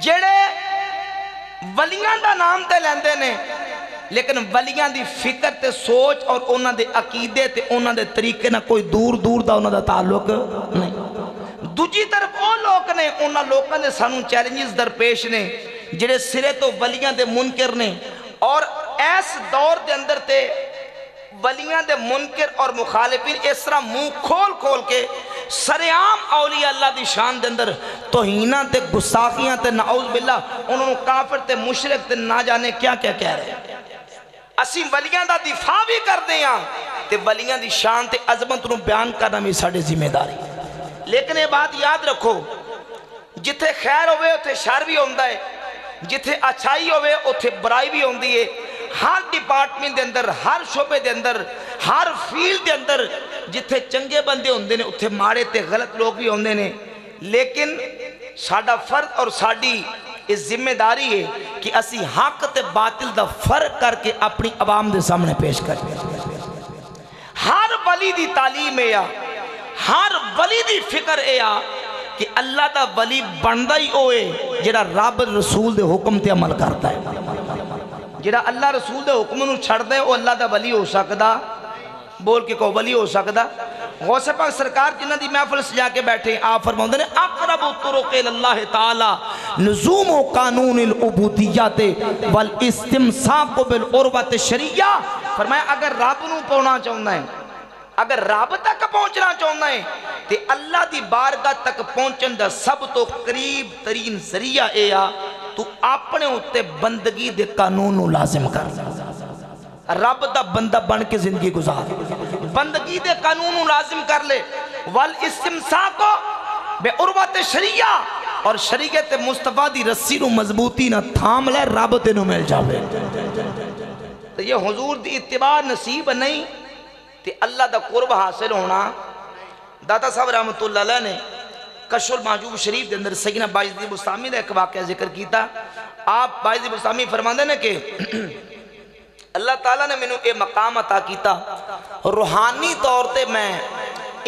جڑے ولیاں دا نام تے لیندے نے، لیکن ولیاں دی فکر تے سوچ اور انہاں دے عقیدے تے انہاں دے طریقے نہ کوئی دور دور دا انہاں دا تعلق نہیں۔ دوجی طرف او لوگ نے، انہاں لوگاں دے سانوں چیلنجز درپیش نے جڑے سرے تو ولیاں دے منکر نے، اور ایس دور دے اندر تے ولیاں دے منکر اور مخالفین اس طرح منہ کھول کھول کے سریعام اولیاء اللہ دی شان دے اندر توہیناں تے گستاخیاں تے نعوذ باللہ انہوں کافر تے مشرک تے نہ جانے کیا کیا کہہ رہے ہیں۔ اسی ولیاں دا دفاع بھی کر دے ہیں، تے ولیاں دی شان تے عظمت نو بیان کرنا بھی ساڑے ذمہ داری. لیکن یہ بات یاد رکھو جتھے خیر ہوئے اتھے شر بھی ہوندہ ہے, جتھے اچھائی ہوئے اتھے برائی بھی ہوندی ہے. ہر ڈپارٹمنٹ دے اندر, ہر شعبے دے اندر, ہر فیلڈ دے اندر جتھے چنگے بندے ہوندے نے اتھے ماڑے تے غلط لوگ بھی ہوندے نے. لیکن ساڑا فرد اور ساڑی اس ذمہ داری ہے کہ اسی حق تے باطل دا فرق کر کے اپنی عوام دے سامنے پیش کریں. ہر ولی دی تعلیم ہے, ہر ولی دی فکر ہے کہ اللہ دا ولی بندہ ہی ہوئے جڑا رب رسول دے حکم تے عمل کرتا ہے. جڑا اللہ رسول دے حکم نو چھڑ دے وہ اللہ دا ولی ہو سکدا, بول کے کو ولی ہو سکدا. غوث پاک سرکار جنہ دی محفل سجا کے بیٹھے آپ فرماؤں نے اقرب الطرق اللہ تعالی لزوم قانون العبودیت والاستمساک بالعروۃ الشرعیہ. فرمایا اگر رب نو پہنچنا چاہنا ہے, اگر رب تک پہنچنا چاہنا ہے تے اللہ دی بارگاہ تک پہنچن دا سب تو قریب ترین ذریعہ اے تو اپنے ہوتے بندگی دے قانون نو لازم کر. رب دا بندہ بن کے زندگی گزار, بندگی دے قانون نو لازم کر لے. والاستمساک بعروۃ الشرعیہ, اور شریعت مصطفیٰ دی رسی نو مضبوطی نہ تھام لے, رب تے نو مل جاوے. تو یہ حضور دی اتباع نصیب نہیں تے اللہ دا قرب حاصل ہونا. داتا صاحب رحمت اللہ علیہ نے کشف المحجوب شریف دے اندر سیدنا باعزید بستامی دا ایک واقعہ ذکر کیتا. آپ باعزید بستامی فرماندے نے کہ اللہ تعالیٰ نے میں نے مقام عطا کیتا, روحانی طور تے میں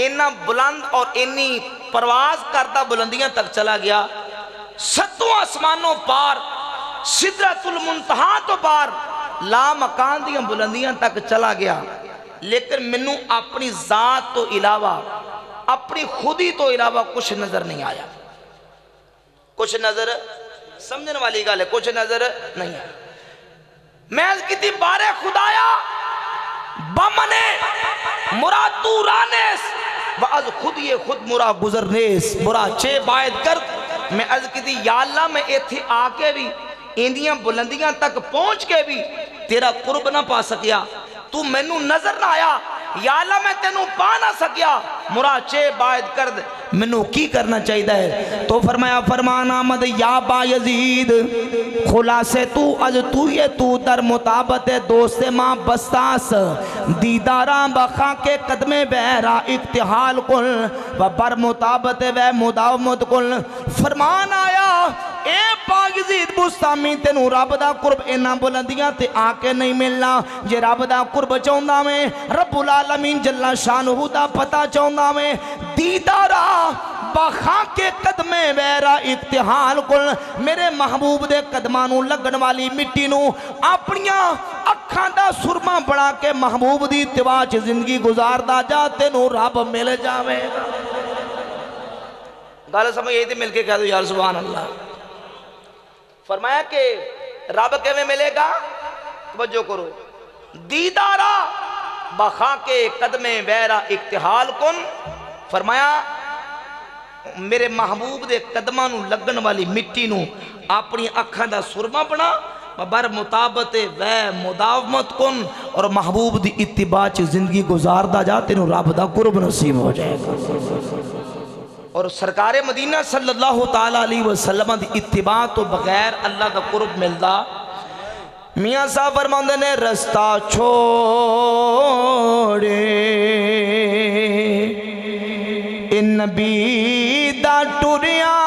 اینا بلند اور اینی پرواز کرتا بلندیاں تک چلا گیا. 7 آسمانوں پار, سدرۃ المنتہا تو پار, لا مکان دیاں بلندیاں تک چلا گیا. لیکن منو اپنی ذات تو علاوہ, اپنی خودی تو علاوہ کچھ نظر نہیں آیا. کچھ نظر, سمجھنے والی گال ہے, کچھ نظر نہیں آیا. میں از کتی بارے خدایا بمنے مراد تو رانیس و از خود یہ خود مرا گزرنیس مرا چے باید کرد. میں از کتی یا اللہ میں ایتھی آکے بھی اندیاں بلندیاں تک پہنچ کے بھی تیرا قرب نہ پا سکیا, تو میں نو نظر نہ آیا. یا اللہ میں تینوں پا نہ سکیا, مرا چے باید کرد, میں نو کی کرنا چاہیدہ ہے. تو فرمایا فرمان آمد یا با یزید خلاصے تو از تو یہ تو در مطابت دوست ماں بستاس دیداراں بخا کے قدم بہرا اقتحال کل و بر مطابت و مداومت کل. فرمان آیا اے باغزید بستامی تینوں رب دا قرب اینا بلندیاں تے آکے نہیں ملنا. جے رب دا قرب چاہندہ میں, رب العالمین جلہ شانہ دا پتا چاہندہ میں, دیدارا بخاں کے قدمیں ویرا اقتحال کل, میرے محبوب دے قدمانوں لگن والی مٹی نو اپنیاں اکھاں دا سرما بڑھا کے محبوب دی اتباع چ زندگی گزار دا جاتے نو رب مل جاوے گا. گالہ سمجھ یہ تھی مل کے کہہ دو یار سبحان اللہ. فرمایا کہ رب کیویں ملے گا, توجہ کرو, دیدارا بخا کے قدمیں ویرا اقتحال کن. فرمایا میرے محبوب دے قدماں نو لگن والی مٹی نو اپنی اکھاں دا سرما بنا, بر مطابت و مداومت کن, اور محبوب دی اتباع چ زندگی گزار دا جا تینوں رب دا قرب نصیب ہو جائے گا. اور سرکار مدینہ صلی اللہ تعالیٰ علیہ وسلم دی اتباع تو بغیر اللہ دا قرب ملدا. میاں صاحب فرماندے نے رستہ چھوڑے ان نبی دا ٹریاں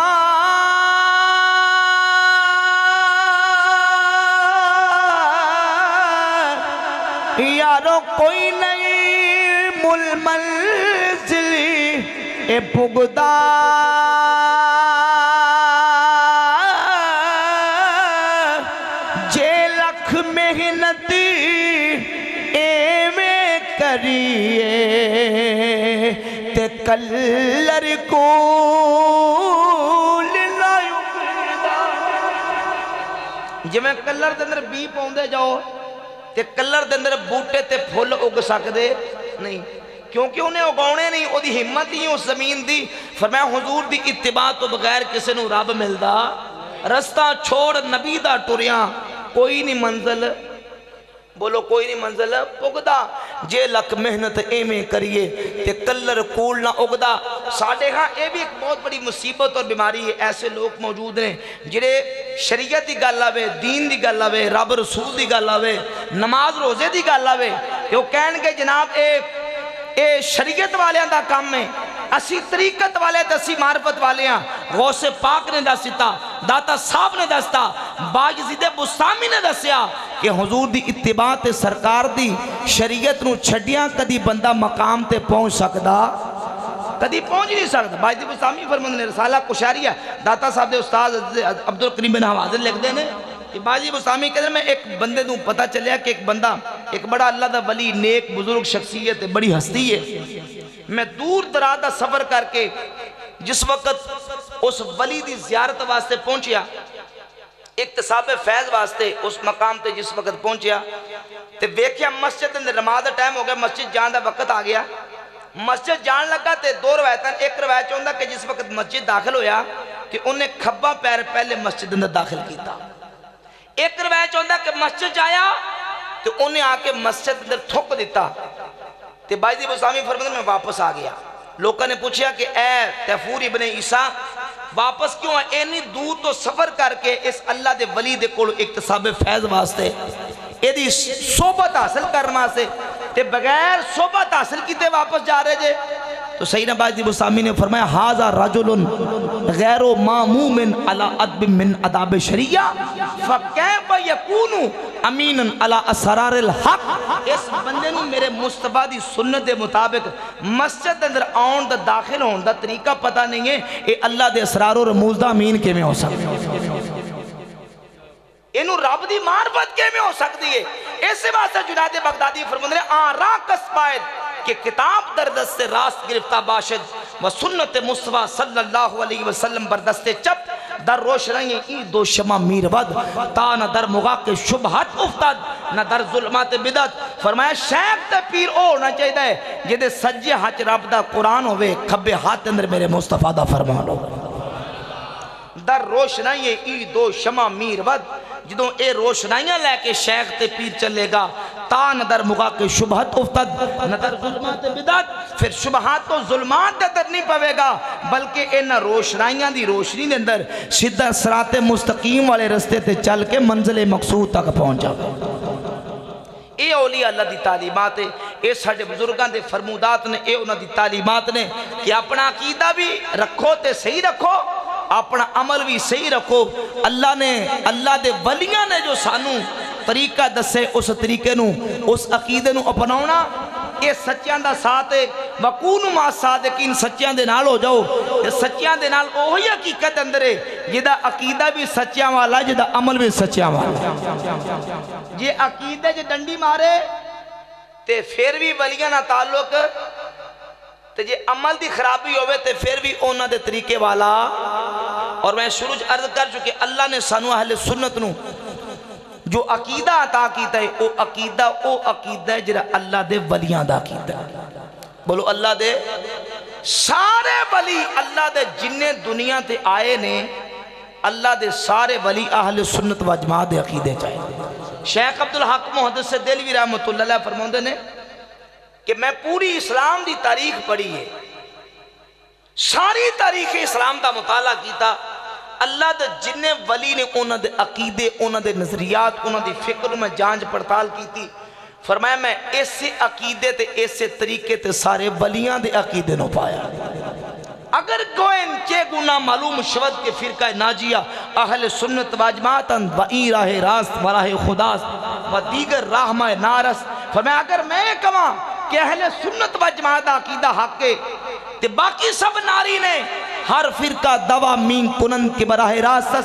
یارو کوئی نہیں مل منزلی اے پگدا جے لکھ محنتی ایویں کریے تے کلر کو جی میں کلر دے اندر بی پاؤندے جاؤ تے کلر دے اندر بوٹے تے پھول اگ سکدے نہیں, کیونکہ انہیں اگاؤنے نہیں, او دی ہمت ہی اس زمین دی. فرمایا حضور دی اتباع تو بغیر کسے نو رب ملدا. رستہ چھوڑ نبی دا ٹریاں کوئی نہیں منزل, بولو کوئی نہیں منزل پگدا. جے لک محنت ایویں کریے تے کلر کول نہ اگدا. ساڈے ہاں اے بھی ایک بہت بڑی مصیبت اور بیماری ہے. ایسے لوگ موجود ہیں جڑے شریعت دی گل آوے, دین دی گل آوے, رب رسول دی گل آوے, نماز روزے دی گل آوے تے وہ کہن گے جناب اے شریعت والیاں دا کام ہے, اسی طریقت والے تے اسی معرفت والے ہیں. غوث پاک نے دستا, داتا صاحب نے دستا, باجزید بستامی نے دسیا کہ حضور دی اتباع تے سرکار دی شریعت نو چھڈیاں کدی بندہ مقام تے پہنچ سکدا, کدی پہنچ نہیں سکتا. باجزید بستامی فرماندے نے رسالہ کشاریہ, داتا صاحب دے استاد عبدالکریم بن حوازن لکھ دے نے کہ باجزید بستامی کہتے ہیں میں ایک بندے نو پتہ چلیا کہ ایک بندہ ایک بڑا اللہ دا ولی, نیک بزرگ شخصیت ہے, بڑی ہستی ہے. میں دور دراز دا سفر کر کے جس وقت اس ولی دی زیارت واسطے پہنچیا, اکتساب فیض واسطے اس مقام تے جس وقت پہنچیا تے ویکھیا مسجد اندر نماز دا ٹائم ہو گیا, مسجد جان دا وقت آ گیا. مسجد جان لگا تے دو روایتاں, ایک روایت چاہتا کہ جس وقت مسجد داخل ہویا کہ انہیں کھبا پیر پہلے مسجد اندر داخل کیتا. ایک روایت چاہتا کہ مسجد جایا تو انہیں آ کے مسجد اندر تھوک دیتا. تے باجزید بستامی فرماتے میں واپس آ گیا. لوگوں نے پوچھا کہ اے تیفور ابن عیسیٰ واپس کیوں ہے؟ اینی دور تو سفر کر کے اس اللہ دے ولی دے کول اکتساب فیض واسطے, ایدی صحبت حاصل کرنا سے تے بغیر صحبت حاصل کیتے واپس جا رہے جے. تو سیدنا باجزید بستامی نے فرمایا ھذا رجل غیر ماموم علی ادب من اداب شریعہ فکیف یکون امین علی اسرار الحق. اس بندے نو میرے مصطفیٰ دی سنت دے مطابق مسجد اندر آن دا داخل ہون دا طریقہ پتہ نہیں ہے, اے اللہ دے اسرار و رموز دا امین کے میں ہو سکتے, انہوں رب دی معرفت کے میں ہو سکتی ہے. اس واسطے جنید بغدادی فرماندے ہیں آن راہ کس پائد کہ کتاب در دست راست گرفتہ باشد و سنت مصطفیٰ صلی اللہ علیہ وسلم بر دست چپ در روشنائی عید و شمع میرود تا نہ در مغا کے شبہت افتد نہ در ظلمات بدت. فرمایا شیخ تے پیر او نہ چاہیے ہے جدے سجے ہاتھ رب دا قرآن ہوئے, کھبے ہاتھ اندر میرے مصطفیٰ دا فرمان ہوئے. در روشنائی عید و شمع میرود, جدوں اے روشنائیاں لے کے شیخ تے پیر چلے گا تا نہ در مغا کے شبہت افتد نہ در ظلمات بدعت, پھر شبہات تو ظلمات دے در نہیں پوے گا بلکہ اے نہ روشنائیاں دی روشنی دے اندر سیدھا صراط مستقیم والے رستے تے چل کے منزل مقصود تک پہنچا. اے اولیاء اللہ دی تعلیمات ہے, اے ساڑھے بزرگاں دے فرمودات نے, اے انہاں دی تعلیمات نے کہ اپنا عقیدہ بھی رکھو تے صحیح رکھو, اپنا عمل بھی صحیح رکھو. اللہ نے, اللہ دے ولیاں نے جو سانو طریقہ دسے اس طریقے نو, اس عقیدے نو اپناونا, یہ سچیاں دا ساتھ ہے. وَقُونُ مَا صَادِقِينَ, سچیاں دے نال ہو جاؤ. یہ سچیاں دے نال اوہی حقیقت اندر ہے جدا عقیدہ بھی سچیاں والا, جدا عمل بھی سچیاں والا. یہ عقیدے جو ڈنڈی مارے تے پھر بھی ولیاں نہ تعلق, تے جے عمل دی خرابی ہوئے تے پھر بھی اونا دے طریقے والا. اور میں شروع عرض کر چکے اللہ نے سانو اہل سنت نو جو عقیدہ عطا کیتا ہے او عقیدہ ہے جڑا اللہ دے ولیاں دا عقیدہ ہے. بولو اللہ دے سارے ولی, اللہ دے جننے دنیا تے آئے نے, اللہ دے سارے ولی اہل سنت و جماعت دے عقیدے چاہے. شیخ عبدالحق محدث دہلوی رحمۃ اللہ علیہ فرماندے نے کہ میں پوری اسلام دی تاریخ پڑھی ہے, ساری تاریخ اسلام دا مطالعہ کیتا, اللہ دے جننے ولی نے انہاں دے عقیدے, انہاں دے نظریات, انہاں دی فکر میں جانچ پڑتال کیتی. فرمایا میں ایسے عقیدے تے ایسے طریقے تے سارے ولیاں دے عقیدے نو پایا. اگر کوئی چے گناہ معلوم شود کے فرقہ ناجیہ اہل سنت و جماعت و ای راہ راست و راہ خداست و دیگر راہ میں نارست. فرمایا اگر میں کہاں کہ اہل سنت و جماعت عقیدہ حق کے تے باقی سب ناری نے, ہر فرقہ دوا مین کنن کے براہ راست,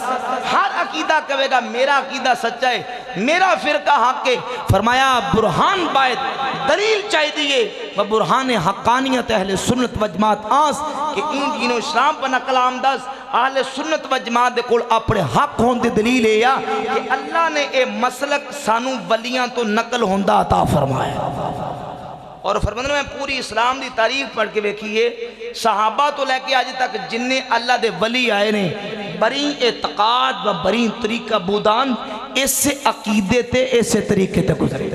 ہر عقیدہ کہے گا میرا عقیدہ سچا ہے, میرا فرقہ حق کے. فرمایا برہان باید دلیل چاہی دیئے و برہان حقانیت اہل سنت و جماعت آس کہ ان دین و اسلام پر نقل آمداز اہل سنت و جماعت دے کول اپنے حق ہون دے دلیل ہے یا کہ اللہ نے اے مسلک سانو ولیاں تو نقل ہوندہ عطا فرمایا. اور فرمانے میں پوری اسلام دی تاریخ پڑھ کے بیکھئے, صحابہ تو لے کے آج تک جننے اللہ دے ولی آئے نے بری اعتقاد و بری طریقہ بودان ایسے عقیدے تے ایسے طریقے تے گزرے.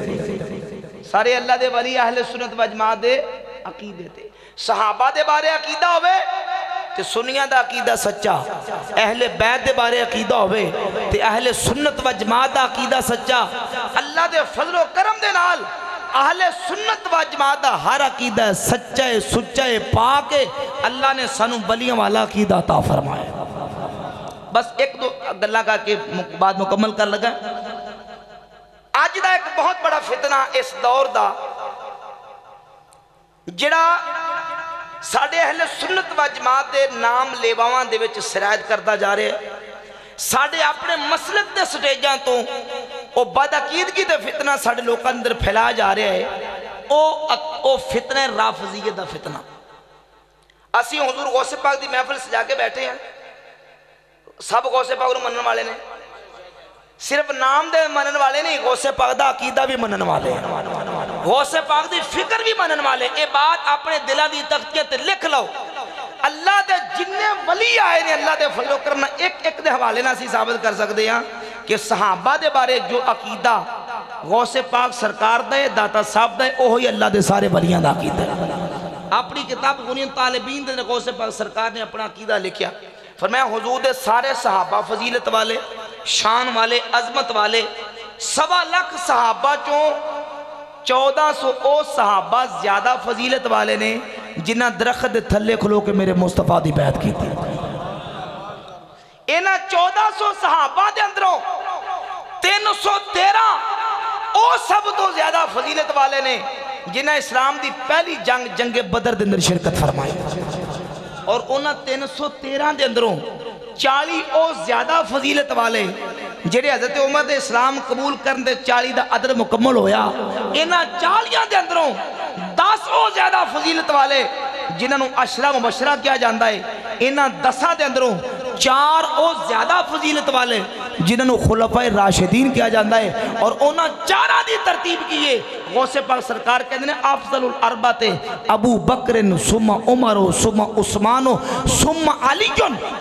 سارے اللہ دے ولی اہل سنت و جماعت دے عقیدے تے صحابہ دے بارے عقیدہ ہوئے تے سنیاں دا عقیدہ سچا اہل بیت دے بارے عقیدہ ہوئے تے اہل سنت و جماعت دا عقیدہ سچا اللہ دے فضل و کرم دے نال اہل سنت و جماعت دا ہر عقیدہ سچا ہے سچا ہے پاک ہے اللہ نے سانو ولیاں والا عقیدہ عطا فرمایا بس ایک دو گلہ کا کہ بعد مکمل کر لگا آج دا ایک بہت بڑا فتنہ اس دور دا جڑا ساڑھے اہل سنت و جماعت دے نام لیواواں دے وچ سرایت کرتا جا رہے ہیں ساڑھے اپنے مسلک دے سٹیجاں تو او بدعقیدگی دے فتنہ ساڑھے لوکاں اندر پھیلا جا رہے ہیں او فتنہ رافضیت دا فتنہ اسی حضور غوث پاک دی محفل سجا کے بیٹھے ہیں سب غوث پاک رو منن والے نے صرف نام دے منن والے نہیں غوث پاک دا عقیدہ بھی منن والے ہیں غوث پاک دی فکر بھی منن والے اے بات اپنے دلہ دی تختیہ تے لکھ لو اللہ دے جننے ولی آئے نے اللہ دے فضل و کرم ایک دے حوالے نہ سی ثابت کر سکتے ہیں کہ صحابہ دے بارے جو عقیدہ غوث پاک سرکار دے داتا صاحب دے اوہی اللہ دے سارے ولیاں دا عقیدہ اپنی کتاب غنی طالبین دے غوث پاک سرکار نے اپنا عقیدہ لکھیا فرمایا حضور دے سارے صحابہ فضیلت والے شان والے عظمت والے 1.25 لاکھ صحابہ چوں 1400 او صحابہ زیادہ فضیلت والے نے جنہ درخت تھلے کھلو کے میرے مصطفیٰ دی بیعت کی تھی اینا 1400 صحابہ دے اندروں 313 او سب تو زیادہ فضیلت والے نے جنہ اسلام دی پہلی جنگ بدر دے اندر شرکت فرمائی اور انہاں 313 دے اندروں 40 او زیادہ فضیلت والے جڑے حضرت عمر دے اسلام قبول کرن دے 40 دا عدد مکمل ہویا انہاں 40 دے اندروں 10 او زیادہ فضیلت والے جنہاں نو عشرہ مبشرہ کیا جاندہ ہے انہاں 10 دے اندروں 4 او زیادہ فضیلت والے جنہاں نو خلفۂ راشدین کیا جاندہ ہے اور انہاں 4 دی ترتیب کیے غوث پاک سرکار کہتے ہیں افضل الاربعہ ابو بکر ثم عمر ثم عثمان ثم علی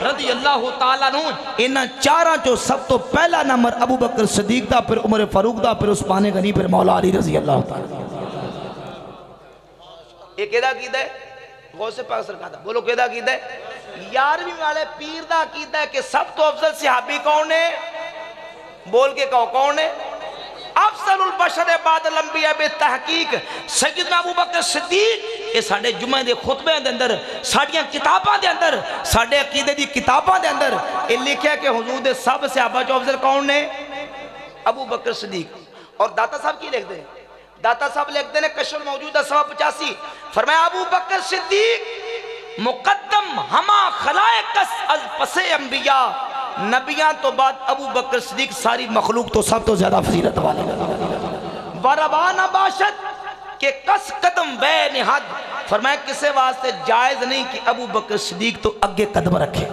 رضی اللہ تعالیٰ عنہ انہاں 4 چو سب تو پہلا نمبر ابو بکر صدیق دا پھر عمر فاروق دا پھر عثمان غنی پھر مولا علی رضی اللہ تعالیٰ ایک ایدہ عقیدہ ہے غوث پاک سرکار دا بولو کیدہ عقیدہ ہے 11ویں والے پیر دا عقیدہ ہے کہ سب تو افضل صحابی کون ہے بول کے کہو کون ہے افضل البشر بعد الانبیاء بے تحقیق سیدنا ابو بکر صدیق یہ ساڑھے جمعہ دے خطبے دے اندر ساڑھیاں کتاباں دے اندر ساڑھے عقیدے دی کتاباں دے اندر یہ لکھیا کہ حضور دے سب صحابہ جو افضل کون نے ابو بکر صدیق اور داتا صاحب کی لکھ دیں داتا صاحب لکھ دیں کشف الموجود 185 فرمایا ابو بکر صدیق مقدم ہما خلائق از پس انبیاء نبیان تو بعد ابو بکر صدیق ساری مخلوق تو سب تو زیادہ فضیلت والے وربان باشد کہ کس قدم بے نحد فرمایا کسے واسطے جائز نہیں کہ ابو بکر صدیق تو اگے قدم رکھے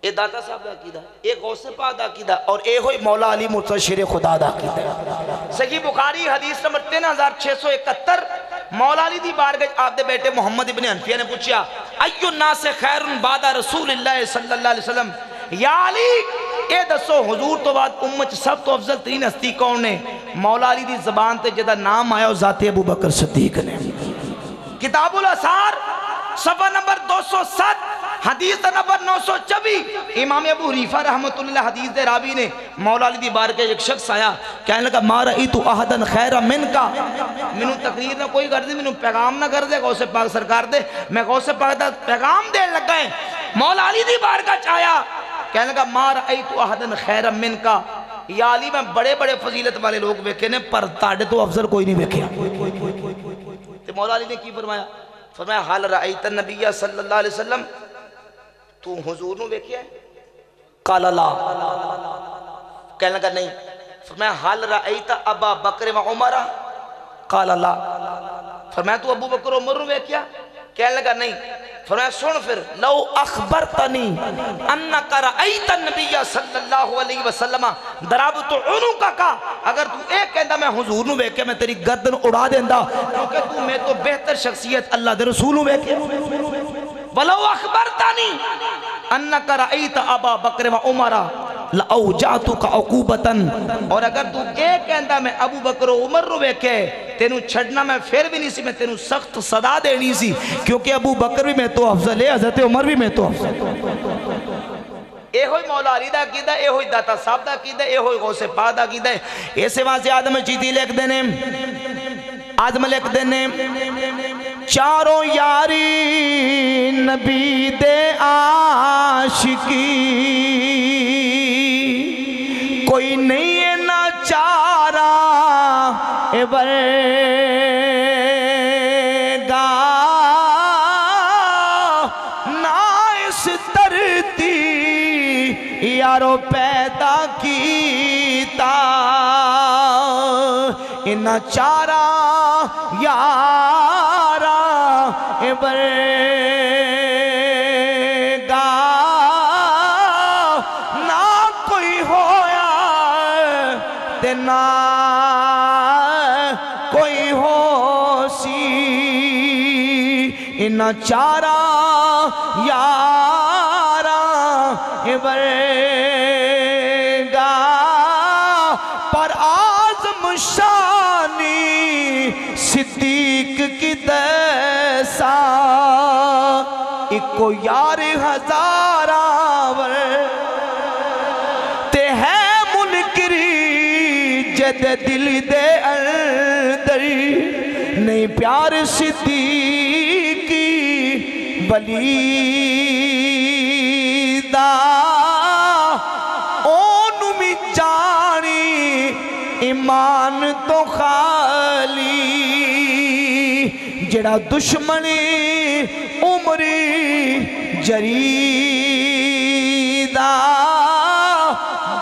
اے داتا صاحب دا عقیدہ اے غوث پاک دا عقیدہ اور اے ہوئی مولا علی مرتضی شیر خدا دا عقیدہ صحیح بخاری حدیث نمبر 3671 مولا علی دی بارگاہ آپ دے بیٹے محمد ابن حنفیہ نے پوچھا ایو الناس خیر بعد رسول اللہ صلی اللہ علیہ وسلم یا علی اے دسو حضور تو بعد امت سب تو افضل ترین ہستی کون نے مولا علی دی زبان تے جدہ نام آیا ذات ابو بکر صدیق نے کتاب الاثار صفحہ نمبر 207 حدیث نمبر 924 امام ابو حنیفہ رحمت اللہ حدیث دے راوی نے مولا علی دی بارگاہ ایک شخص آیا کہنے لگا ما رأیتو احدن خیر من کا منو تقریر نہ کوئی کر دے منو پیغام نہ کر دے غوث پاک سرکار دے میں غوث پاک دا پیغام دے لگا ہے مولا علی دی بارگاہ چایا کہنے لگا ما رأیتو احدن خیر من کا یا علی میں بڑے بڑے فضیلت والے لوگ بیکھے نے پر تاڑے تو افضل کوئی نہیں بیکھے مولا علی نے کی فرمایا فرمایا حال رأیت النبی صلی اللہ علیہ وسلم تو حضور نو بیکھیا ہے قال لا کہنے لگا نہیں فرمایا حال رأیت ابا بکر و عمر قال لا فرمایا تو ابو بکر و عمر نو بیکھیا کہنے لگا نہیں فرمایا سن پھر لو اخبرتنی انکا رأیت النبی صلی اللہ علیہ وسلم درابت عنقا کا اگر تو ایک کہندہ میں حضور نو بیکھیا میں تیری گردن اڑا دیندہ کیونکہ تو میں تو بہتر شخصیت اللہ دے رسول نو بیکھیا ولو اخبرتنی انکا رأیت ابا بکر و عمر لَأَوْجَعْتُكَ عُقُوبَةً، اور اگر تو ایک کہندا میں ابو بکر و عمر رو ویکھے تینوں چھڑنا میں پھر بھی نہیں سی، میں تینوں سخت صدا دینی سی، کیونکہ ابو بکر بھی میں تو افضل ہے، حضرت عمر بھی میں تو افضل ہے۔ اے ہوئی مولا علی دا عقیدہ، اے ہوئی داتا صاحب دا عقیدہ، اے ہوئی غوث پاک دا عقیدہ، ایسے وہاں سے آدم چیتی لکھ دینے، آدم لکھ دینے، چاروں یاری نبی دے عاشقی، کوئی نہیں ہے نہ چارہ برگا، نہ اس ترتی یارو پیدا کیتا، ان چارہ یارہ برگا، نہ کوئی ہویا تے نہ کوئی ہو سی، ان چارہ یارہ برگا، پر آزم شانی صدیق کی دیسا، ایکو یار ہزارہ ور تے ہے منکری جد دل دے اندر، نہیں پیار صدیقی ولی دا، اونو می جانی ایمان تو خالی، جڑا دشمنی عمری جریدہ،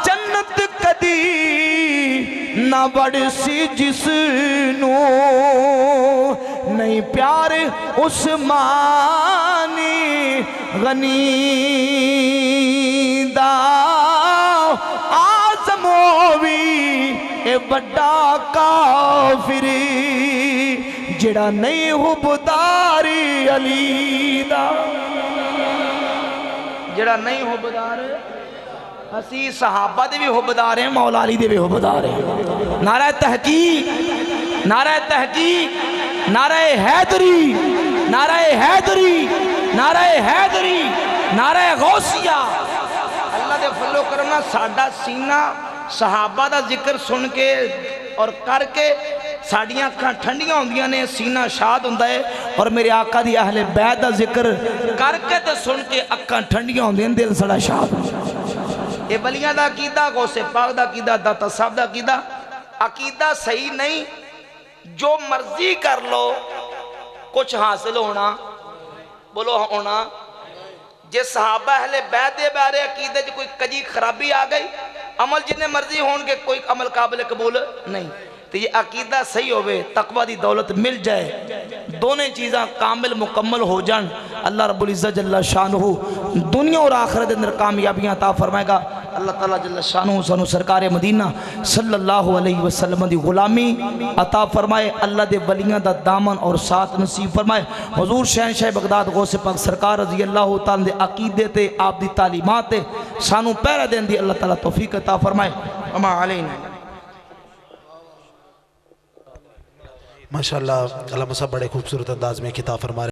جنت کدی نہ بڑھ سی جس نو، نہیں پیار عثمانی غنی دا، آزم ہووی اے بڑا کافری، جڑا نہیں حبداری علی دا، جڑا نہیں حبدار اسی صحابہ دے بھی حبدار ہیں، مولا علی دے بھی حبدار ہیں۔ نعرہ تحقیق، نعرہ تحقیق، نعرہ حیدری، نعرہ حیدری، نعرہ حیدری، نعرہ غوثیہ۔ اللہ دے فضل و کرم نال ساڈا سینہ صحابہ دا ذکر سن کے اور کر کے ساڑیاں اکھاں ٹھنڈیاں ہوندیاں نے، سینہ شاد ہوندا ہے، اور میرے آقا دی اہل بیت دا ذکر کر کے تے سن کے اکھاں ٹھنڈیاں ہوندیاں، دل سڑا شاد ہوندا ہے۔ اے بلیاں دا عقیدہ، غوث پاک دا عقیدہ، داتا صاحب دا عقیدہ، عقیدہ صحیح نہیں، جو مرضی کر لو کچھ حاصل ہونا، بولو ہونا۔ جس صحابہ اہل بیت دے بارے عقیدے جو کوئی کجی خرابی آ گئی، عمل جنہیں مرضی ہون کے کوئی عمل قابل قبول نہیں، تو یہ عقیدہ صحیح ہوئے، تقوی دی دولت مل جائے، دونوں چیزاں کامل مکمل ہو جان، اللہ رب العزت جل شانہ دنیا اور آخرت اندر کامیابیاں عطا فرمائے گا۔ اللہ تعالیٰ جل شانہ سانو سرکار مدینہ صلی اللہ علیہ وسلم دی غلامی عطا فرمائے، اللہ دے ولیاں دا دامن اور ساتھ نصیب فرمائے، حضور شہنشاہ بغداد غوث پاک سرکار رضی اللہ تعالیٰ دے عقیدے تے آپ دی تعلیمات تے سانو پہرہ دین دی اللہ تعالیٰ توفیق عطا فرمائے۔ وما علینا۔ ماشاءاللہ علامہ صاحب بڑے خوبصورت انداز میں خطاب فرما رہے ہیں۔